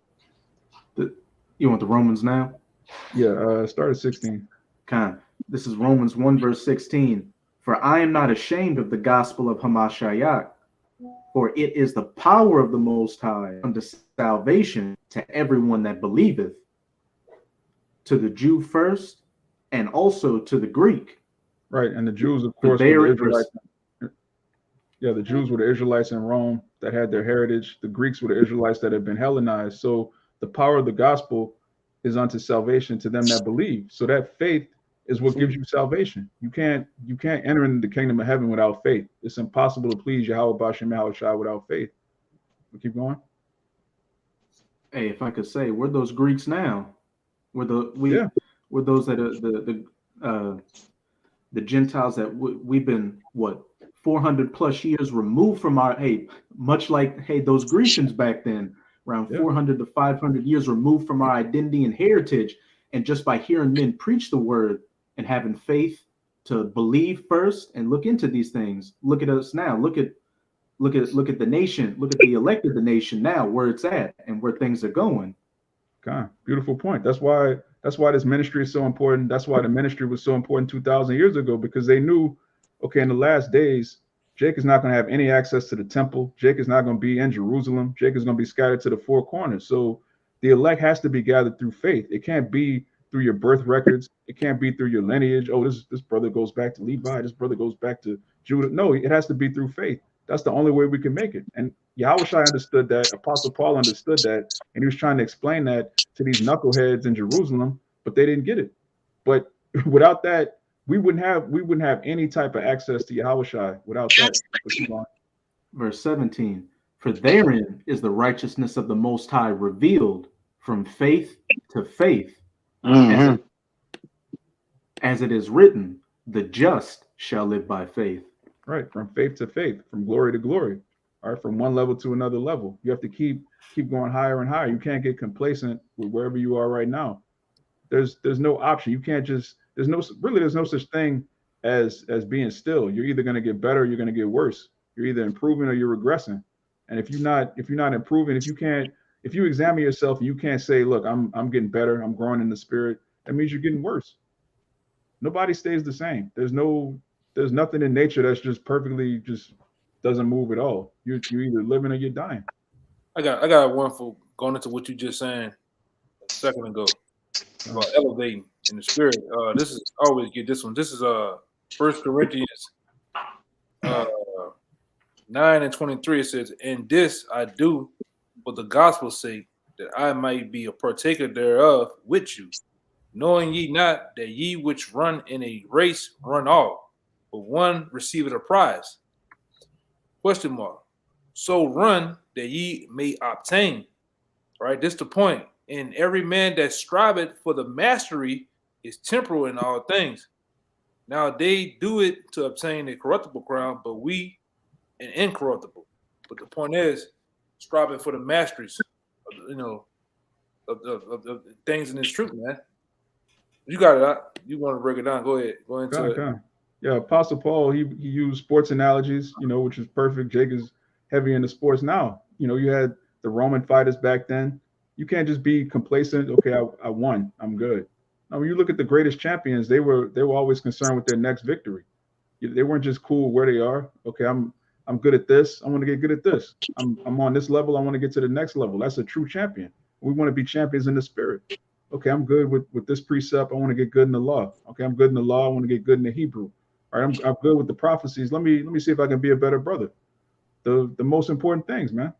You want the Romans now? Yeah. Start at 16. This is Romans 1 verse 16. For I am not ashamed of the gospel of Hamashiach, for it is the power of the Most High unto salvation to everyone that believeth, to the Jew first, and also to the Greek. Right, and the Jews, of course, the Yeah, the Jews were the Israelites in Rome that had their heritage. The Greeks were the Israelites that had been Hellenized. So the power of the gospel is unto salvation to them that believe. So that faith is what gives you salvation. You can't enter into the kingdom of heaven without faith. It's impossible to please Yahweh Bashem Yahushua without faith. We keep going. Hey, if I could say, we're those Greeks now. Yeah. We're those that are the Gentiles that we've been 400 plus years removed from our, much like those Grecians back then, around 400 to 500 years removed from our identity and heritage, and just by hearing men preach the word and having faith to believe first and look into these things. Look at us now. Look at the nation. Look at the elect of the nation now, where it's at and where things are going. God, beautiful point. That's why this ministry is so important. That's why the ministry was so important 2,000 years ago, because they knew, okay, in the last days, Jake is not going to have any access to the temple. Jake is not going to be in Jerusalem. Jake is going to be scattered to the four corners. So the elect has to be gathered through faith. It can't be through your birth records. It can't be through your lineage. Oh, this brother goes back to Levi. This brother goes back to Judah. No, it has to be through faith. That's the only way we can make it. And Yahushua understood that. Apostle Paul understood that. And he was trying to explain that to these knuckleheads in Jerusalem, but they didn't get it. But without that, we wouldn't have any type of access to Yahushua without that. Verse 17, for therein is the righteousness of the Most High revealed from faith to faith, as it is written, the just shall live by faith. Right, from faith to faith, from glory to glory. All right, from one level to another level. You have to keep going higher and higher. You can't get complacent with wherever you are right now. There's no option. You can't just there's no such thing as being still. You're either going to get better or you're going to get worse. You're either improving or you're regressing. And if you're not improving, if you examine yourself and you can't say, look, I'm getting better, I'm growing in the spirit, that means you're getting worse. Nobody stays the same. There's nothing in nature that's just perfectly just doesn't move at all. You're either living or you're dying. I got one for going into what you just saying a second ago about elevating in the spirit. This is I always get this one. This is 1 Corinthians 9:23. It says, "And this I do for the gospel's sake, that I might be a partaker thereof with you, knowing ye not that ye which run in a race run all, but one receiveth a prize." Question mark. So run that ye may obtain. Right? This the point. And every man that striveth for the mastery is temporal in all things. Now they do it to obtain a corruptible crown, but we an incorruptible. But the point is, striving for the masteries, of things in this truth, man. You got it. You want to break it down? Go ahead. Go into it. Yeah, Apostle Paul, he used sports analogies, which is perfect. Jake is heavy into sports now. You had the Roman fighters back then. You can't just be complacent. Okay, I won. I'm good. Now, when you look at the greatest champions, they were always concerned with their next victory. They weren't just cool where they are. Okay, I'm good at this. I want to get good at this. I'm on this level. I want to get to the next level. That's a true champion. We want to be champions in the spirit. Okay, I'm good with this precept. I want to get good in the law. Okay, I'm good in the law. I want to get good in the Hebrew. All right, I'm good with the prophecies. Let me see if I can be a better brother. The most important things, man.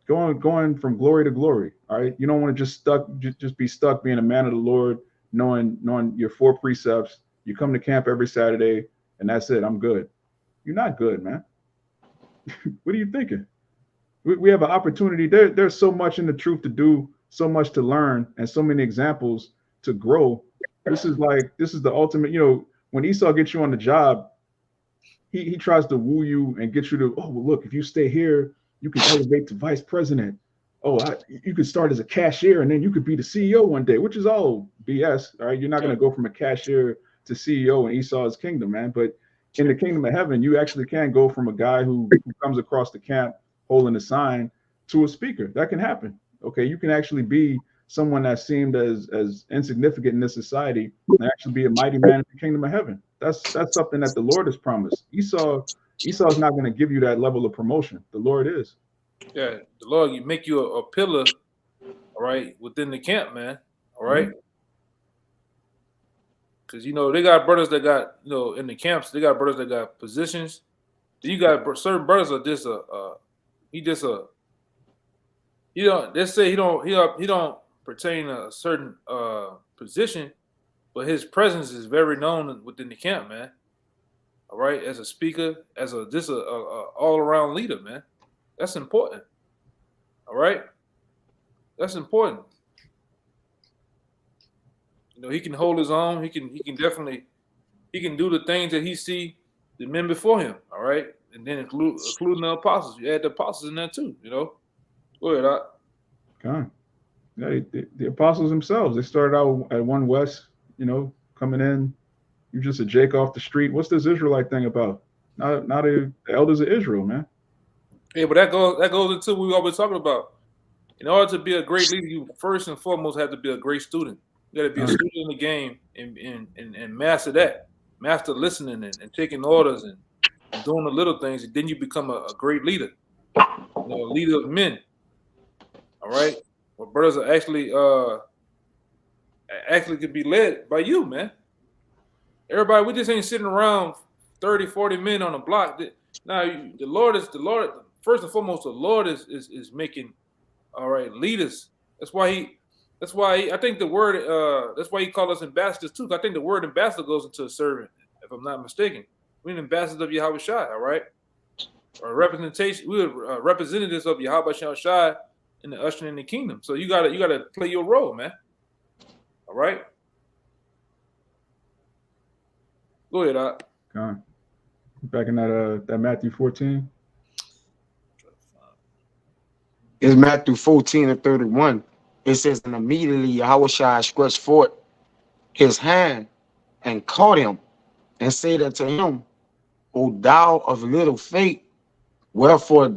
Going from glory to glory. All right, you don't want to just be stuck being a man of the Lord, knowing your 4 precepts. You come to camp every Saturday, and that's it. I'm good. You're not good, man. What are you thinking? We have an opportunity. There's so much in the truth to do, so much to learn, and so many examples to grow. This is the ultimate. When Esau gets you on the job, he tries to woo you and get you to, oh, well, look, if you stay here, you can elevate to vice president. Oh, you could start as a cashier and then you could be the CEO one day, which is all BS. All right, you're not going to go from a cashier to CEO in Esau's kingdom, man. But in the kingdom of heaven, you actually can go from a guy who comes across the camp holding a sign to a speaker. That can happen. Okay, you can actually be someone that seemed as insignificant in this society and actually be a mighty man in the kingdom of heaven. That's something that the Lord has promised. Esau's not going to give you that level of promotion. The Lord is. Yeah, the Lord, you make you a pillar, all right, within the camp, man. All right. Because they got brothers that got, in the camps, they got brothers that got positions, You got certain brothers are just let's say he don't pertain to a certain position, but his presence is very known within the camp, man. All right, as a speaker, as a all around leader, man. That's important. All right, that's important. You know, he can hold his own. He can definitely do the things that he see the men before him. All right, and then including the apostles. You add the apostles in there too. You know, go ahead. God. Yeah, the apostles themselves, they started out at 1 West, you know, coming in. You're just a Jake off the street. What's this Israelite thing about? Not the elders of Israel, man. Yeah, but that goes into what we always talking about. In order to be a great leader, you first and foremost have to be a great student. You got to be a student in the game and master that, master listening and taking orders and doing the little things. And then you become a great leader, you know, a leader of men. All right, well, brothers are actually could be led by you, man. Everybody, we just ain't sitting around 30, 40 men on a block. Now, the Lord. First and foremost, the Lord is making, all right, leaders. That's why I think the word. That's why he called us ambassadors too. I think the word ambassador goes into a servant, if I'm not mistaken. We're ambassadors of YAHAWASHI, all right, or representation. We're representatives of YAHAWASHI in the ushering in the kingdom. So you gotta play your role, man. All right. Go ahead, Doc. Back in that Matthew 14. It's Matthew 14:31. It says, and immediately Yahushua stretched forth his hand and caught him and said unto him, O thou of little faith, wherefore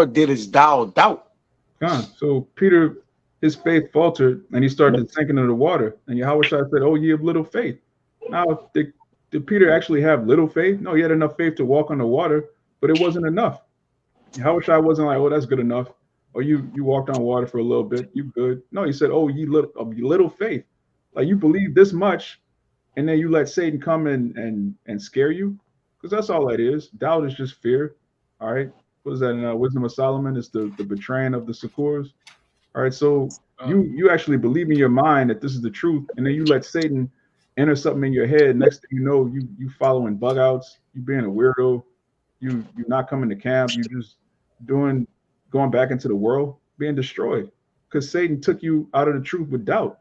didst thou doubt? So Peter, his faith faltered and he started sinking into the water. And Yahushua said, oh, ye of little faith. Now, did Peter actually have little faith? No, he had enough faith to walk on the water, but it wasn't enough. Yahushua wasn't like, oh, that's good enough. Or you walked on water for a little bit, you good. No, he said, oh, ye little faith. Like you believe this much, and then you let Satan come and scare you? Because that's all that is. Doubt is just fear. All right. What is that in Wisdom of Solomon? It's the betraying of the succors. All right. So you actually believe in your mind that this is the truth, and then you let Satan enter something in your head. Next thing you know, you following bug outs, you being a weirdo, you not coming to camp, you just going back into the world, being destroyed. Because Satan took you out of the truth with doubt.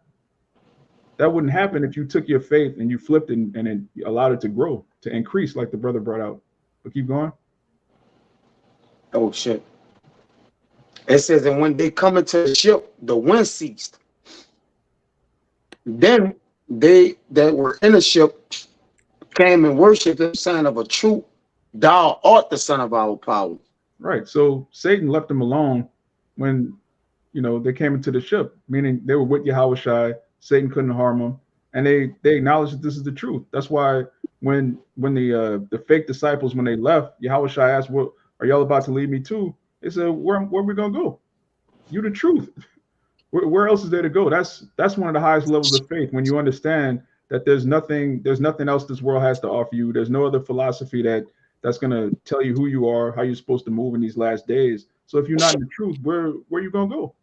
That wouldn't happen if you took your faith and you flipped and allowed it to grow, to increase, like the brother brought out. But keep going. Oh shit. It says, and when they come into the ship, the wind ceased. Then they that were in the ship came and worshipped the Son of a true, thou art the Son of our power. Right. So Satan left them alone when, they came into the ship, meaning they were with Yahushua. Satan couldn't harm them, and they acknowledged that this is the truth. That's why when the fake disciples, when they left, Yahushua asked, "What are y'all about to lead me to?" They said, "Where are we gonna go? You the truth. Where else is there to go?" That's one of the highest levels of faith, when you understand that there's nothing else this world has to offer you. There's no other philosophy that's gonna tell you who you are, how you're supposed to move in these last days. So if you're not in the truth, where are you gonna go?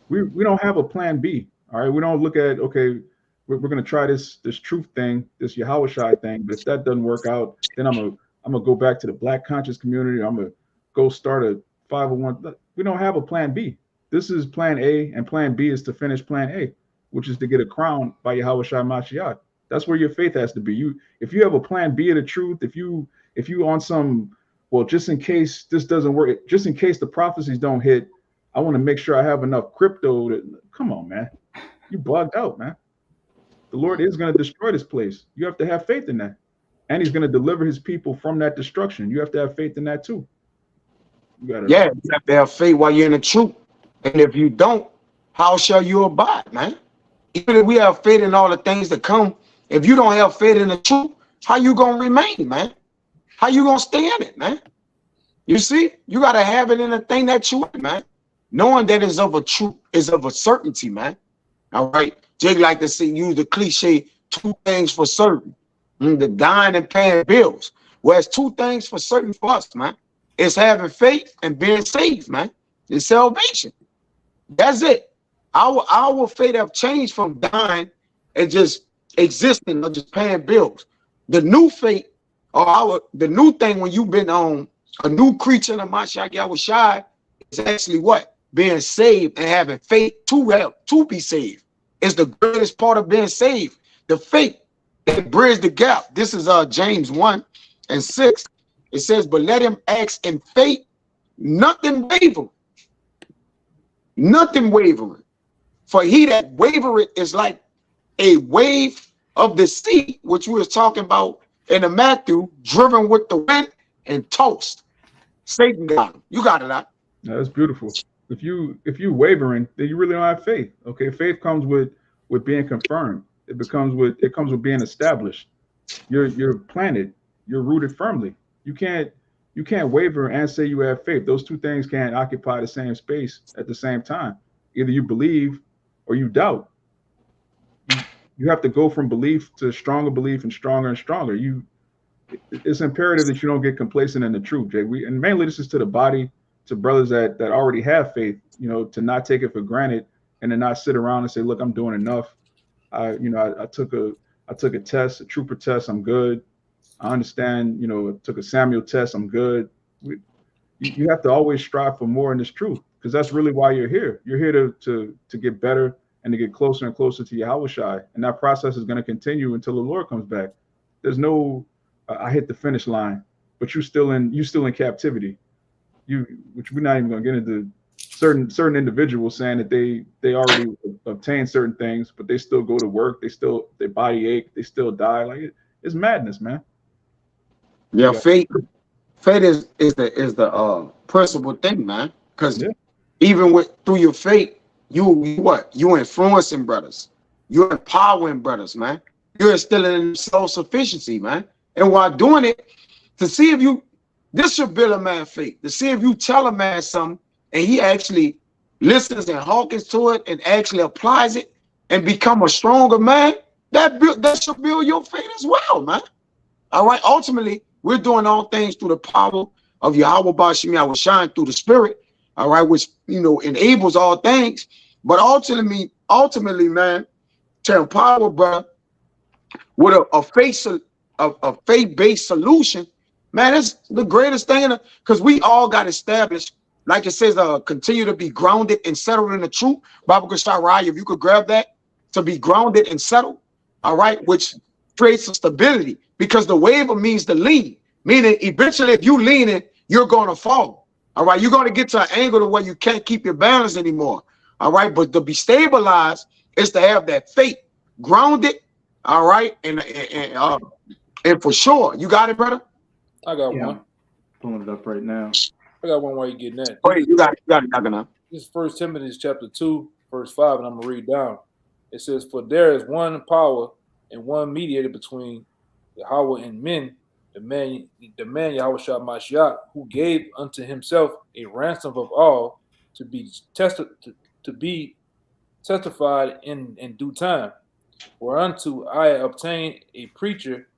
We don't have a plan B. All right, we don't look at, okay, we're going to try this truth thing, this Yahushua thing, but if that doesn't work out, then I'm gonna go back to the Black conscious community. I'm gonna go start a 501. We don't have a plan B. This is plan A, and plan B is to finish plan A, which is to get a crown by Yahushua Mashiach. That's where your faith has to be. If you have a plan B of the truth, if you on some, well, just in case this doesn't work, just in case the prophecies don't hit, I want to make sure I have enough crypto to, come on, man. You bugged out, man. The Lord is going to destroy this place. You have to have faith in that. And he's going to deliver his people from that destruction. You have to have faith in that too. You have to have faith while you're in the truth. And if you don't, how shall you abide, man? Even if we have faith in all the things that come, if you don't have faith in the truth, how you going to remain, man? How you going to stay in it, man? You see, you got to have it in the thing that you in, man. Knowing that is of a truth, is of a certainty, man. All right. Jake use the cliche, two things for certain. The dying and paying bills. Well, it's two things for certain for us, man. It's having faith and being saved, man. It's salvation. That's it. Our faith have changed from dying and just existing or just paying bills. The new faith, or the new thing when you've been on a new creature in the Mashiach YAHAWASHI, is actually what? Being saved and having faith to be saved. Is the greatest part of being saved. The faith that bridges the gap. This is James 1:6. It says, but let him ask in faith, nothing wavering. Nothing wavering. For he that wavereth is like a wave of the sea, which we was talking about in the Matthew, driven with the wind and tossed. Satan got him. You got it out. That's beautiful. If you wavering, then you really don't have faith. Okay, faith comes with being confirmed. It comes with being established. You're planted. You're rooted firmly. You can't waver and say you have faith. Those two things can't occupy the same space at the same time. Either you believe or you doubt. You have to go from belief to stronger belief and stronger. It's imperative that you don't get complacent in the truth, Jay. And mainly this is to the body, to brothers that already have faith, to not take it for granted and to not sit around and say, look, I'm doing enough. I took a test, a trooper test, I'm good. I understand, I took a Samuel test, I'm good. You have to always strive for more in this truth, because that's really why you're here. You're here to get better and to get closer and closer to Yahawashi. And that process is going to continue until the Lord comes back. There's no, I hit the finish line, but you're still in captivity. Which we're not even going to get into certain individuals saying that they already obtained certain things, but they still go to work. Their body ache. They still die. Like it's madness, man. Yeah, faith is the principal thing, man. Because even through your faith, you influencing brothers, you're empowering brothers, man. You're instilling self-sufficiency, man. And while doing it, to see if this should build a man faith. To see if you tell a man something and he actually listens and hearkens to it and actually applies it and become a stronger man, that should build your faith as well, man. All right. Ultimately, we're doing all things through the power of Yahweh Bashim Yahawashi through the Spirit. All right, which enables all things. But ultimately, man, to empower, brother, with a faith-based solution, man, that's the greatest thing. Because we all got established, like it says, continue to be grounded and settled in the truth. Bible Raya, if you could grab that, to be grounded and settled, all right, which creates a stability, because the waver means to lean, meaning eventually if you lean it, you're going to fall. All right, you're going to get to an angle to where you can't keep your balance anymore. All right, but to be stabilized is to have that faith grounded. All right, and for sure, you got it, brother. I got one. Pulling it up right now. I got one while you're getting that. Oh, you got it. This is 1 Timothy chapter 2, verse 5, and I'm gonna read down. It says, "For there is one power and one mediator between Yahweh and men, the man Yahawashi Mashiach, who gave unto himself a ransom of all, to be testified in due time. Whereunto I obtained a preacher."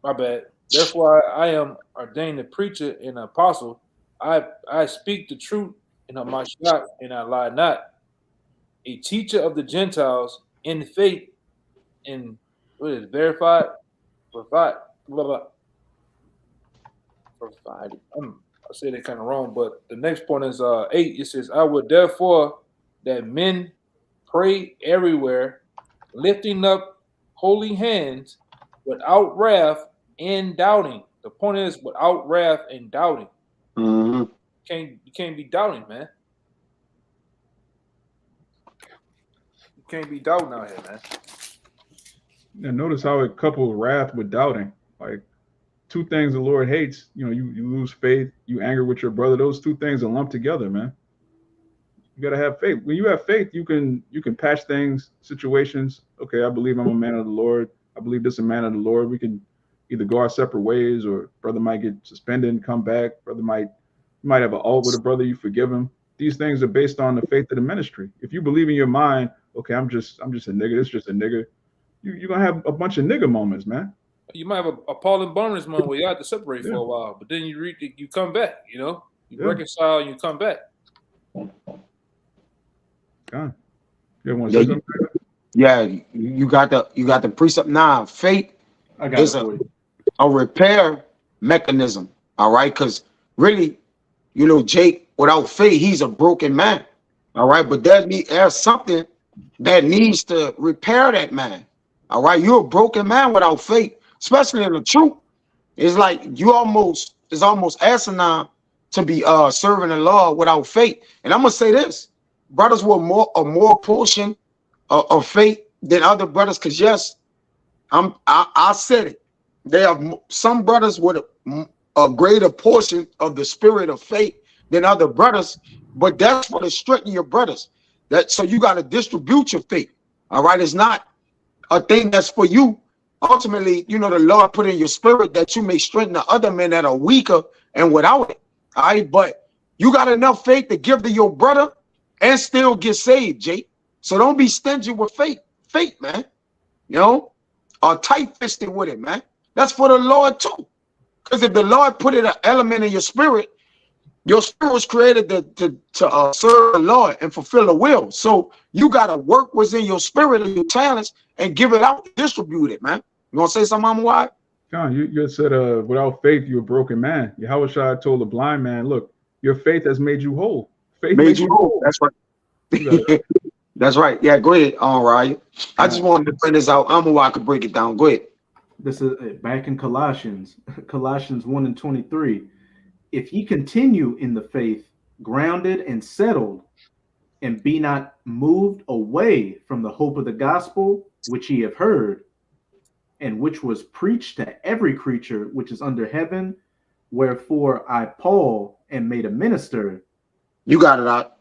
My bad. "Therefore I am ordained a preacher and an apostle. I speak the truth in Mashiach, and I lie not. A teacher of the Gentiles in faith, and what is it, verified? I said it kind of wrong, but the next point is 8. It says, "I would therefore that men pray everywhere, lifting up holy hands without wrath and doubting." The point is without wrath and doubting. Mm-hmm. You can't be doubting, man. You can't be doubting out here, man. And notice how it coupled wrath with doubting. Like two things the Lord hates. You lose faith, you anger with your brother. Those two things are lumped together, man. You gotta have faith. When you have faith, you can patch things, situations. Okay, I believe I'm a man of the Lord. I believe this is a man of the Lord. We can either go our separate ways, or brother might get suspended and come back. Brother might have an alt with a brother, you forgive him. These things are based on the faith of the ministry. If you believe in your mind, okay, I'm just a nigga, it's just a nigga, you're gonna have a bunch of nigga moments, man. You might have a Paul and Barnabas moment where you have to separate for Yeah. a while, but then you come back. You know, you Yeah. reconcile and you come back. God. You want Yeah, to say something? yeah, you got the precept. Nah, faith I got it is for you. a repair mechanism. All right, because really, you know, Jake, without faith, he's a broken man. All right, but there's something that needs to repair that man. All right, you're a broken man without faith, especially in the truth. It's like it's almost asinine to be serving the Lord without faith. And I'm gonna say this: brothers with more portion of faith than other brothers. Because yes, I said it. They have some brothers with a greater portion of the spirit of faith than other brothers, but that's for the strength of your brothers. That so you got to distribute your faith. All right, it's not a thing that's for you. Ultimately, you know, the Lord put in your spirit that you may strengthen the other men that are weaker and without it. All right, but you got enough faith to give to your brother and still get saved, Jake. So don't be stingy with faith. Faith, man. You know, or tight-fisted with it, man. That's for the Lord too. Because if the Lord put an element in your spirit was created to serve the Lord and fulfill the will. So you got to work what's in your spirit and your talents and give it out, distribute it, man. You want to say something, Mama Why? John, you said without faith, you're a broken man. YAHWASHI told the blind man, look, your faith has made you whole. Faith Made you whole. That's right. That's right. Yeah, go ahead, Ryan. I just wanted to bring this out. Mama Why could break it down. Go ahead. This is back in Colossians 1:23. If ye continue in the faith, grounded and settled, and be not moved away from the hope of the gospel which ye have heard, and which was preached to every creature which is under heaven, wherefore I, Paul, am made a minister. You got it out.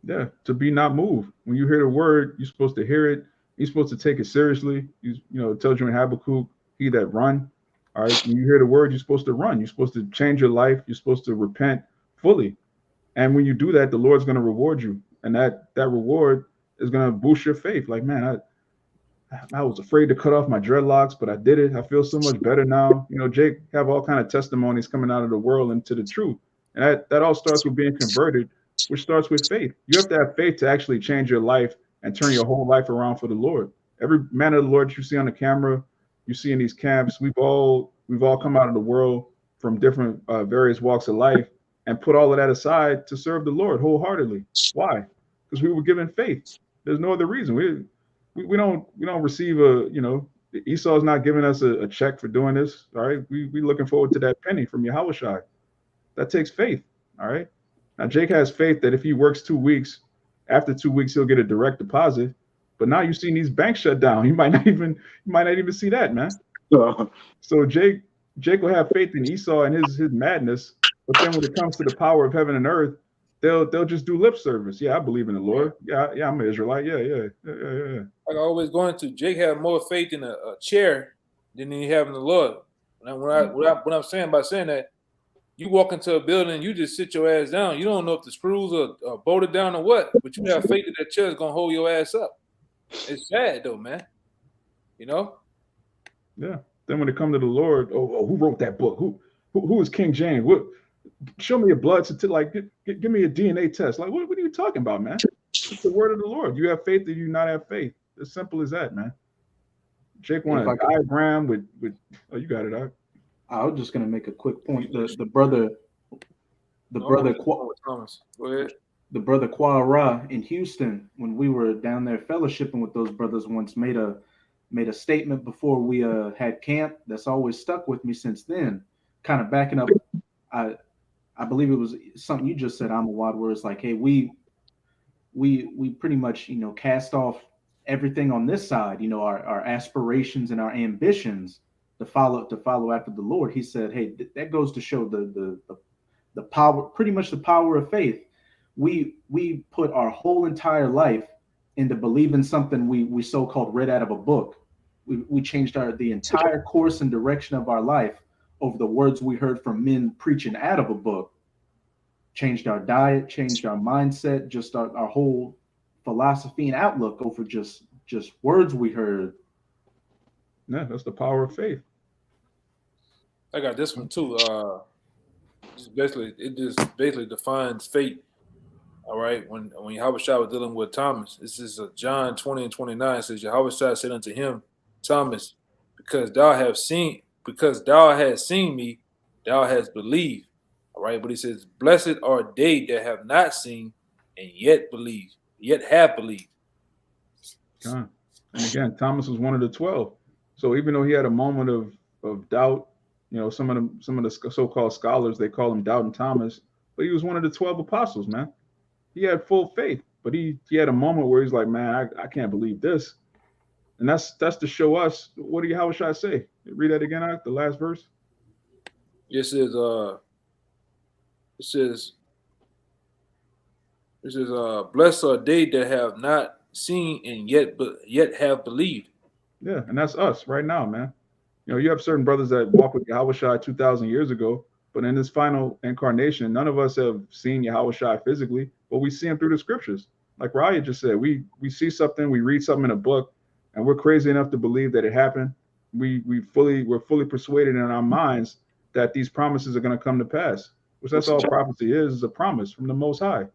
Yeah, to be not moved. When you hear the word, you're supposed to hear it. You're supposed to take it seriously. You know, it tells you in Habakkuk, he that run. All right. When you hear the word, you're supposed to run. You're supposed to change your life. You're supposed to repent fully. And when you do that, the Lord's going to reward you. And that reward is going to boost your faith. Like, man, I was afraid to cut off my dreadlocks, but I did it. I feel so much better now. You know, Jake have all kind of testimonies coming out of the world into the truth. And that all starts with being converted, which starts with faith. You have to have faith to actually change your life and turn your whole life around for the Lord. Every man of the Lord you see on the camera, you see in these camps, we've all come out of the world from different various walks of life and put all of that aside to serve the Lord wholeheartedly. Why? Because we were given faith. There's no other reason. We don't receive Esau's not giving us a check for doing this. All right. We looking forward to that penny from YAHWASHI. That takes faith. All right. Now Jake has faith that if he works 2 weeks, after 2 weeks he'll get a direct deposit. But now you've seen these banks shut down. You might not even see that, man. So Jake will have faith in Esau and his madness, but then when it comes to the power of heaven and earth, they'll just do lip service. Yeah, I believe in the Lord. Yeah, I'm an Israelite. Yeah. Like I always going to, Jake had more faith in a chair than he have in the Lord. What I'm saying by saying that, you walk into a building, you just sit your ass down. You don't know if the screws are bolted down or what, but you have faith that chair is gonna hold your ass up. It's sad though, man. You know. Yeah. Then when it comes to the Lord, who wrote that book? Who is King James? What? Show me a blood certificate. Give me a DNA test. Like, what are you talking about, man? It's the word of the Lord. You have faith, or you not have faith. As simple as that, man. Jake wanted a diagram with. Oh, you got it, Doc. I was just gonna make a quick point. The brother Thomas. Go ahead. The brother Quara in Houston, when we were down there fellowshipping with those brothers, once made a statement before we had camp that's always stuck with me since then. Kind of backing up, I believe it was something you just said, Amawad, where it's like, hey, we pretty much, you know, cast off everything on this side, you know, our aspirations and our ambitions to follow after the Lord. He said, hey, that goes to show the power, pretty much the power of faith. We put our whole entire life into believing something we so-called read out of a book. We changed the entire course and direction of our life over the words we heard from men preaching out of a book. Changed our diet, changed our mindset, just our whole philosophy and outlook over just words we heard. Yeah, that's the power of faith. I got this one too. It just basically defines fate. All right, when Yahushua was dealing with Thomas, this is John 20:29. It says Yahushua said unto him, Thomas, because thou hast seen me, thou hast believed. All right, but he says, blessed are they that have not seen and yet have believed. And again, Thomas was one of the 12. So even though he had a moment of doubt, some of the so-called scholars, they call him Doubting Thomas, but he was one of the 12 apostles, man. He had full faith, but he had a moment where he's like, man, I can't believe this. And that's to show us, how should I say? Read that again, the last verse. It says, blessed are they that have not seen and yet have believed. Yeah, and that's us right now, man. You have certain brothers that walk with Yahawashi 2,000 years ago, but in this final incarnation, none of us have seen Yahawashi physically, but we see him through the scriptures. Like Raya just said, we see something, we read something in a book, and we're crazy enough to believe that it happened. We're fully persuaded in our minds that these promises are going to come to pass, which that's all prophecy is a promise from the Most High.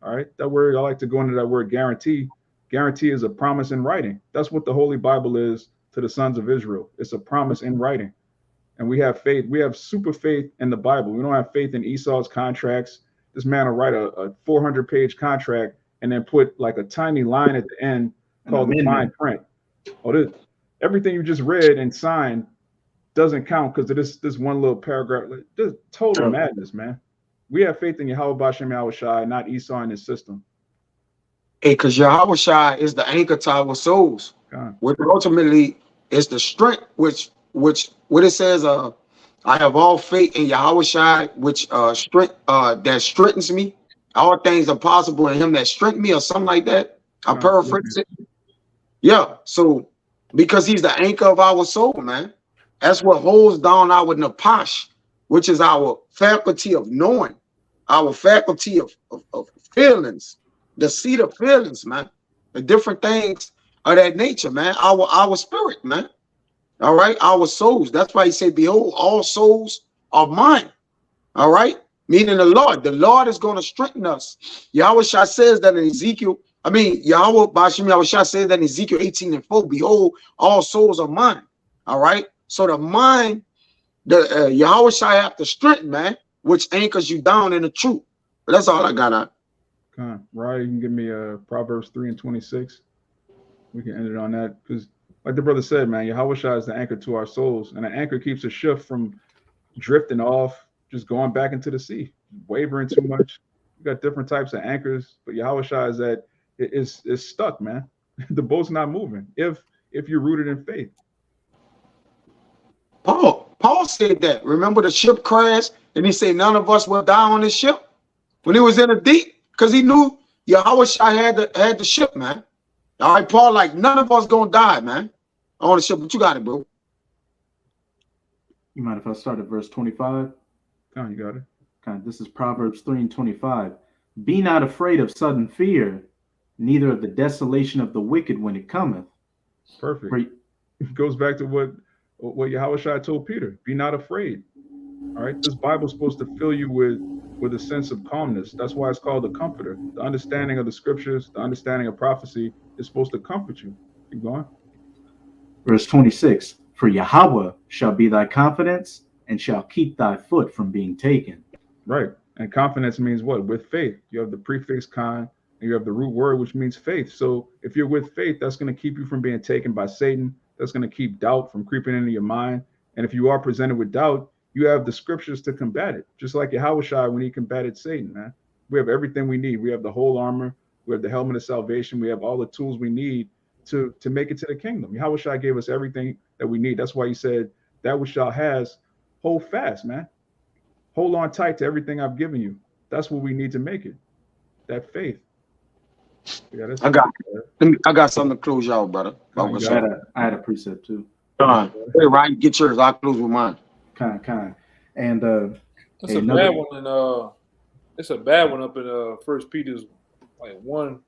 All right, that word, I like to go into that word guarantee. Guarantee is a promise in writing. That's what the Holy Bible is to the sons of Israel. It's a promise in writing. And we have faith. We have super faith in the Bible. We don't have faith in Esau's contracts. This man will write a 400-page contract and then put like a tiny line at the end called the fine print. Everything you just read and signed doesn't count because of this one little paragraph. This total madness, man. We have faith in Yahweh Bashem Yahawashi, not Esau and his system. Hey, because Yahawashi is the anchor to our souls. Which ultimately is the strength, which what it says, I have all faith in Yahawashi, which strength that strengthens me. All things are possible in him that strengthens me, or something like that. I paraphrase it. Yeah. So because he's the anchor of our soul, man. That's what holds down our napash, which is our faculty of knowing, our faculty of feelings, the seat of feelings, man. The different things of that nature, man. Our spirit, man. All right, our souls. That's why he said, behold, all souls are mine. All right, meaning the Lord is going to strengthen us. Yahawashi says that in Ezekiel, Yahweh Bashem Yahawashi says that in Ezekiel 18:4, behold, all souls are mine. All right, so the mind, the Yahawashi have to strengthen, man, which anchors you down in the truth. But that's all I got on. Right, you can give me Proverbs 3:26. We can end it on that because, like the brother said, man, Yahawashi is the anchor to our souls, and an anchor keeps a ship from drifting off, just going back into the sea, wavering too much. We got different types of anchors, but Yahawashi is that it's stuck, man. The boat's not moving if you're rooted in faith. Paul said that. Remember the ship crashed, and he said none of us will die on this ship when he was in the deep, because he knew Yahawashi had the ship, man. All right, Paul, like none of us gonna die, man, on the ship. But you got it, bro. You mind if I start at verse 25? You got it. This is Proverbs 3:25. Be not afraid of sudden fear, neither of the desolation of the wicked when it cometh. Perfect. It goes back to what Yahawashi told Peter. Be not afraid. All right, this Bible is supposed to fill you with a sense of calmness. That's why it's called the comforter. The understanding of the scriptures, the understanding of prophecy is supposed to comfort you. Keep going. Verse 26. For Yahweh shall be thy confidence and shall keep thy foot from being taken. Right. And confidence means what? With faith. You have the prefix con, and you have the root word, which means faith. So if you're with faith, that's going to keep you from being taken by Satan. That's going to keep doubt from creeping into your mind. And if you are presented with doubt, you have the scriptures to combat it. Just like Yahawashi when he combated Satan, man. We have everything we need. We have the whole armor. We have the helmet of salvation. We have all the tools we need to make it to the kingdom. Yahawashi gave us everything that we need. That's why he said, that which thou has, hold fast, man. Hold on tight to everything I've given you. That's what we need to make it. That faith. Yeah, I got something to close y'all, brother. I had a precept too. Hey, Ryan, get yours. I'll close with mine. Kind. And it's a bad one, and it's a bad one up in First Peter's like 1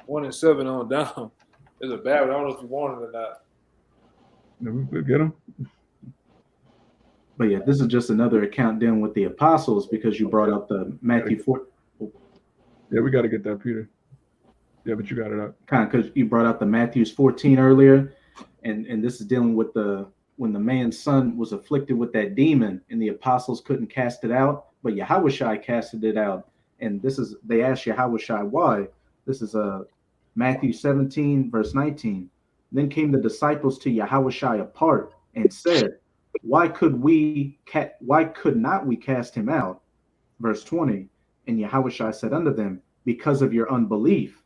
and 7 on down. It's a bad one. I don't know if you want it or not. We'll get them. But yeah, this is just another account dealing with the apostles because you brought up the Matthew 4. Yeah, we got to get that, Peter. Yeah, but you got it up. Kind of because you brought out the Matthews 14 earlier, and this is dealing with when the man's son was afflicted with that demon and the apostles couldn't cast it out, but YAHAWASHI casted it out. And they asked YAHAWASHI why. This is Matthew 17 verse 19. Then came the disciples to YAHAWASHI apart and said, why could not we cast him out? Verse 20. And YAHAWASHI said unto them, because of your unbelief.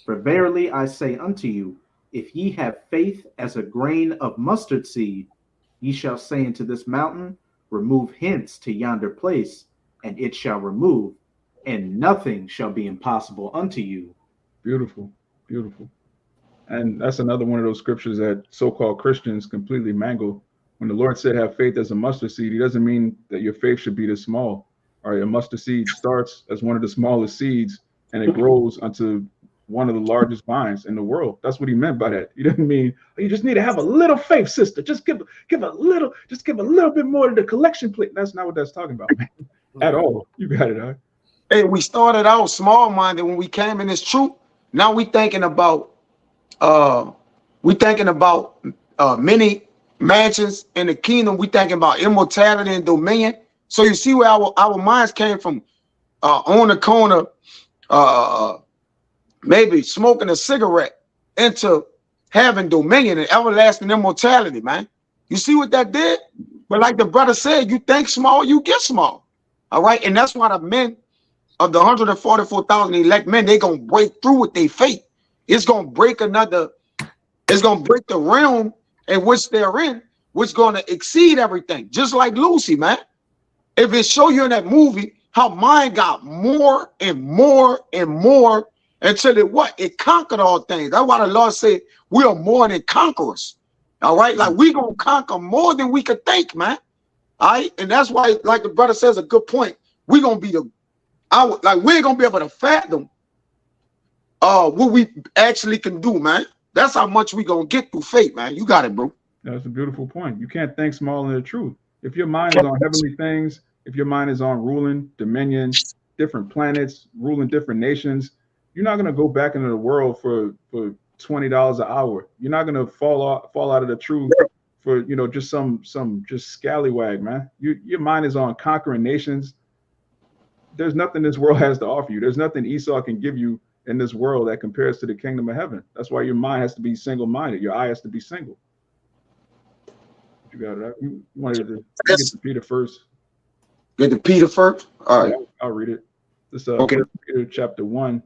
For verily I say unto you, if ye have faith as a grain of mustard seed, ye shall say unto this mountain, remove hence to yonder place, and it shall remove, and nothing shall be impossible unto you. Beautiful, beautiful. And that's another one of those scriptures that so-called Christians completely mangle. When the Lord said have faith as a mustard seed, he doesn't mean that your faith should be this small. All right, a mustard seed starts as one of the smallest seeds, and it grows unto one of the largest vines in the world. That's what he meant by that. He didn't mean you just need to have a little faith, sister. Just give a little bit more to the collection plate. That's not what that's talking about, man. At all. You got it, huh? Hey, we started out small-minded when we came in this truth. Now we thinking about many mansions in the kingdom. We thinking about immortality and dominion. So you see where our minds came from, on the corner, maybe smoking a cigarette, into having dominion and everlasting immortality, man. You see what that did? But like the brother said, you think small, you get small. All right. And that's why the men of the 144,000 elect men, they're going to break through with their faith. It's going to break the realm in which they're in, which is going to exceed everything. Just like Lucy, man. If it show you in that movie how mine got more and more and more until it conquered all things. That's why the Lord said we are more than conquerors. All right, like we gonna conquer more than we could think, man. All right, and that's why, like the brother says, a good point. We gonna be we ain't gonna be able to fathom what we actually can do, man. That's how much we gonna get through faith, man. You got it, bro. That's a beautiful point. You can't think small in the truth. If your mind is on heavenly things, if your mind is on ruling dominion, different planets, ruling different nations, you're not going to go back into the world for $20 an hour. You're not going to fall out of the truth for just some scallywag, man. Your mind is on conquering nations. There's nothing this world has to offer you. There's nothing Esau can give you in this world that compares to the kingdom of heaven. That's why your mind has to be single-minded. Your eye has to be single. You got it. You wanted to get to Peter first. Get to Peter first? All right. Yeah, I'll read it. This okay. Peter chapter 1,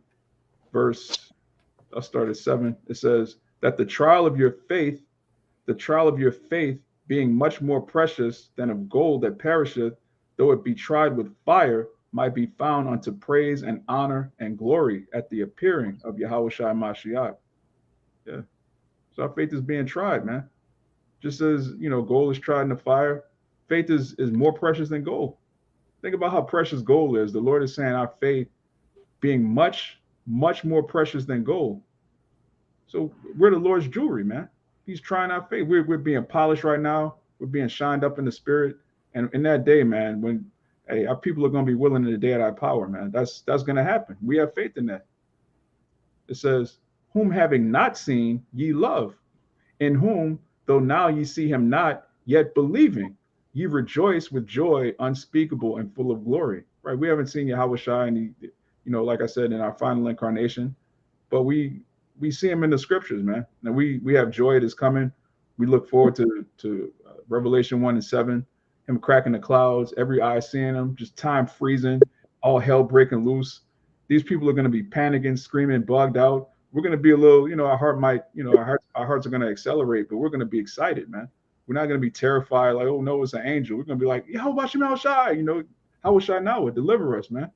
verse, I'll start at 7. It says that the trial of your faith being much more precious than of gold that perisheth, though it be tried with fire, might be found unto praise and honor and glory at the appearing of Yahawashi Mashiach. Yeah. So our faith is being tried, man. Just as gold is tried in the fire, faith is more precious than gold. Think about how precious gold is. The Lord is saying our faith being much, much more precious than gold. So we're the Lord's jewelry, man. He's trying our faith. We're being polished right now. We're being shined up in the spirit. And in that day, man, when our people are going to be willing in the day of our power, man, that's going to happen. We have faith in that. It says, whom having not seen, ye love, in whom, though now ye see him not, yet believing, ye rejoice with joy unspeakable and full of glory. Right? We haven't seen Yahawashi, and like I said, in our final incarnation, but we see him in the scriptures, man. And we have joy that's coming. We look forward to Revelation 1 and 7, him cracking the clouds, every eye seeing him, just time freezing, all hell breaking loose. These people are going to be panicking, screaming, bugged out. We're going to be a little, our heart might, our hearts are going to accelerate, but we're going to be excited, man. We're not going to be terrified, like, oh no, it's an angel. We're going to be like, Yahawashi, Yahawashi now would deliver us, man.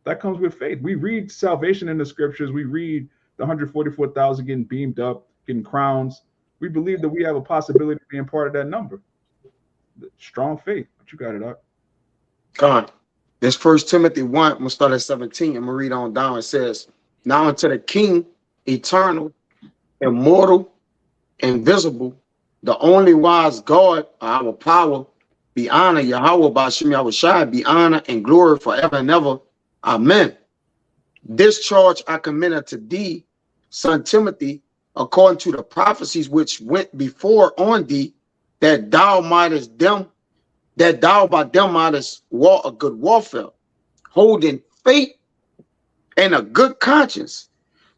That comes with faith. We read salvation in the scriptures. We read the 144,000 getting beamed up, getting crowns. We believe that we have a possibility of being part of that number. Strong faith. But you got it up. God. This 1 Timothy 1, I'm going to start at 17. I'm going to read on down. It says, now unto the King, eternal, immortal, invisible, the only wise God, our power, be honor, Yahawah, bahasham, YAHAWASHI, be honor and glory forever and ever. Amen. This charge I commend unto thee, son Timothy, according to the prophecies which went before on thee, that thou mightest them, that thou by them mightest war a good warfare, holding faith and a good conscience,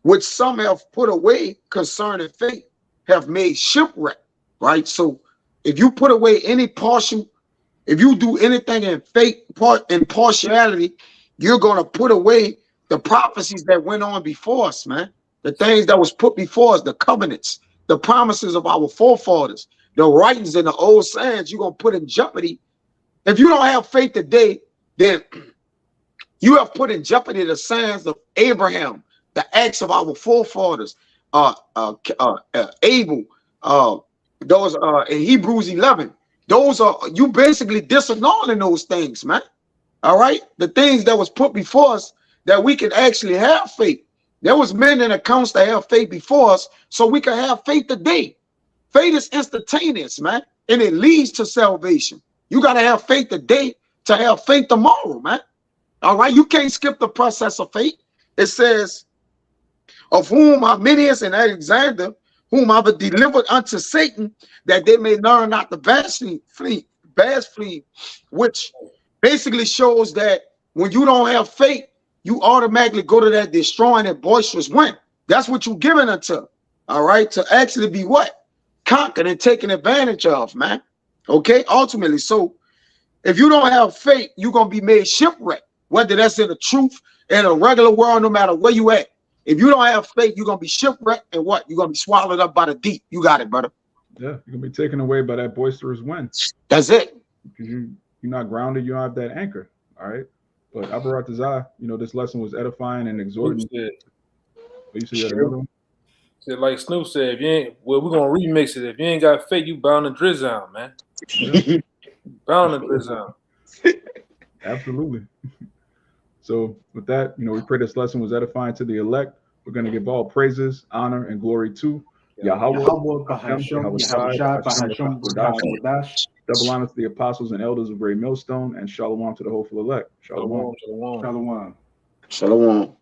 which some have put away concerning faith, have made shipwreck. Right? So if you put away any partial, if you do anything in faith, in partiality, you're going to put away the prophecies that went on before us, man. The things that was put before us, the covenants, the promises of our forefathers, the writings in the old sayings, you're going to put in jeopardy. If you don't have faith today, then you have put in jeopardy the sayings of Abraham, the acts of our forefathers, Abel, those in Hebrews 11. Those are, you basically disannulling those things, man. All right, the things that was put before us that we can actually have faith. There was men in accounts that have faith before us, so we can have faith today. Faith is instantaneous, man, and it leads to salvation. You got to have faith today to have faith tomorrow, man. All right, you can't skip the process of faith. It says, of whom Arminius and Alexander, whom I have delivered unto Satan, that they may learn not the blaspheme, which basically shows that when you don't have faith, you automatically go to that destroying and boisterous wind. That's what you're given unto, all right, to actually be what? Conquered and taken advantage of, man. Okay, ultimately. So if you don't have faith, you're going to be made shipwrecked, whether that's in the truth, in a regular world, no matter where you at. If you don't have faith, you're going to be shipwrecked, and what? You're going to be swallowed up by the deep. You got it, brother. Yeah, you're going to be taken away by that boisterous wind. That's it. Because you're not grounded, you don't have that anchor, all right? But Abaratazah, this lesson was edifying and exhorting. Said, you see that another one? Said like Snoop said, if you ain't, well, we're gonna remix it. If you ain't got faith, you bound to drizzle, man. Yeah. Bound to drizzle. Absolutely. So with that, we pray this lesson was edifying to the elect. We're going to give all praises, honor, and glory to Yahawah, bahasham, YAHAWASHI, bahasham, double honor to the apostles and elders of Great Millstone, and Shalawam to the hopeful elect. Shalawam. Shalawam. Shalom.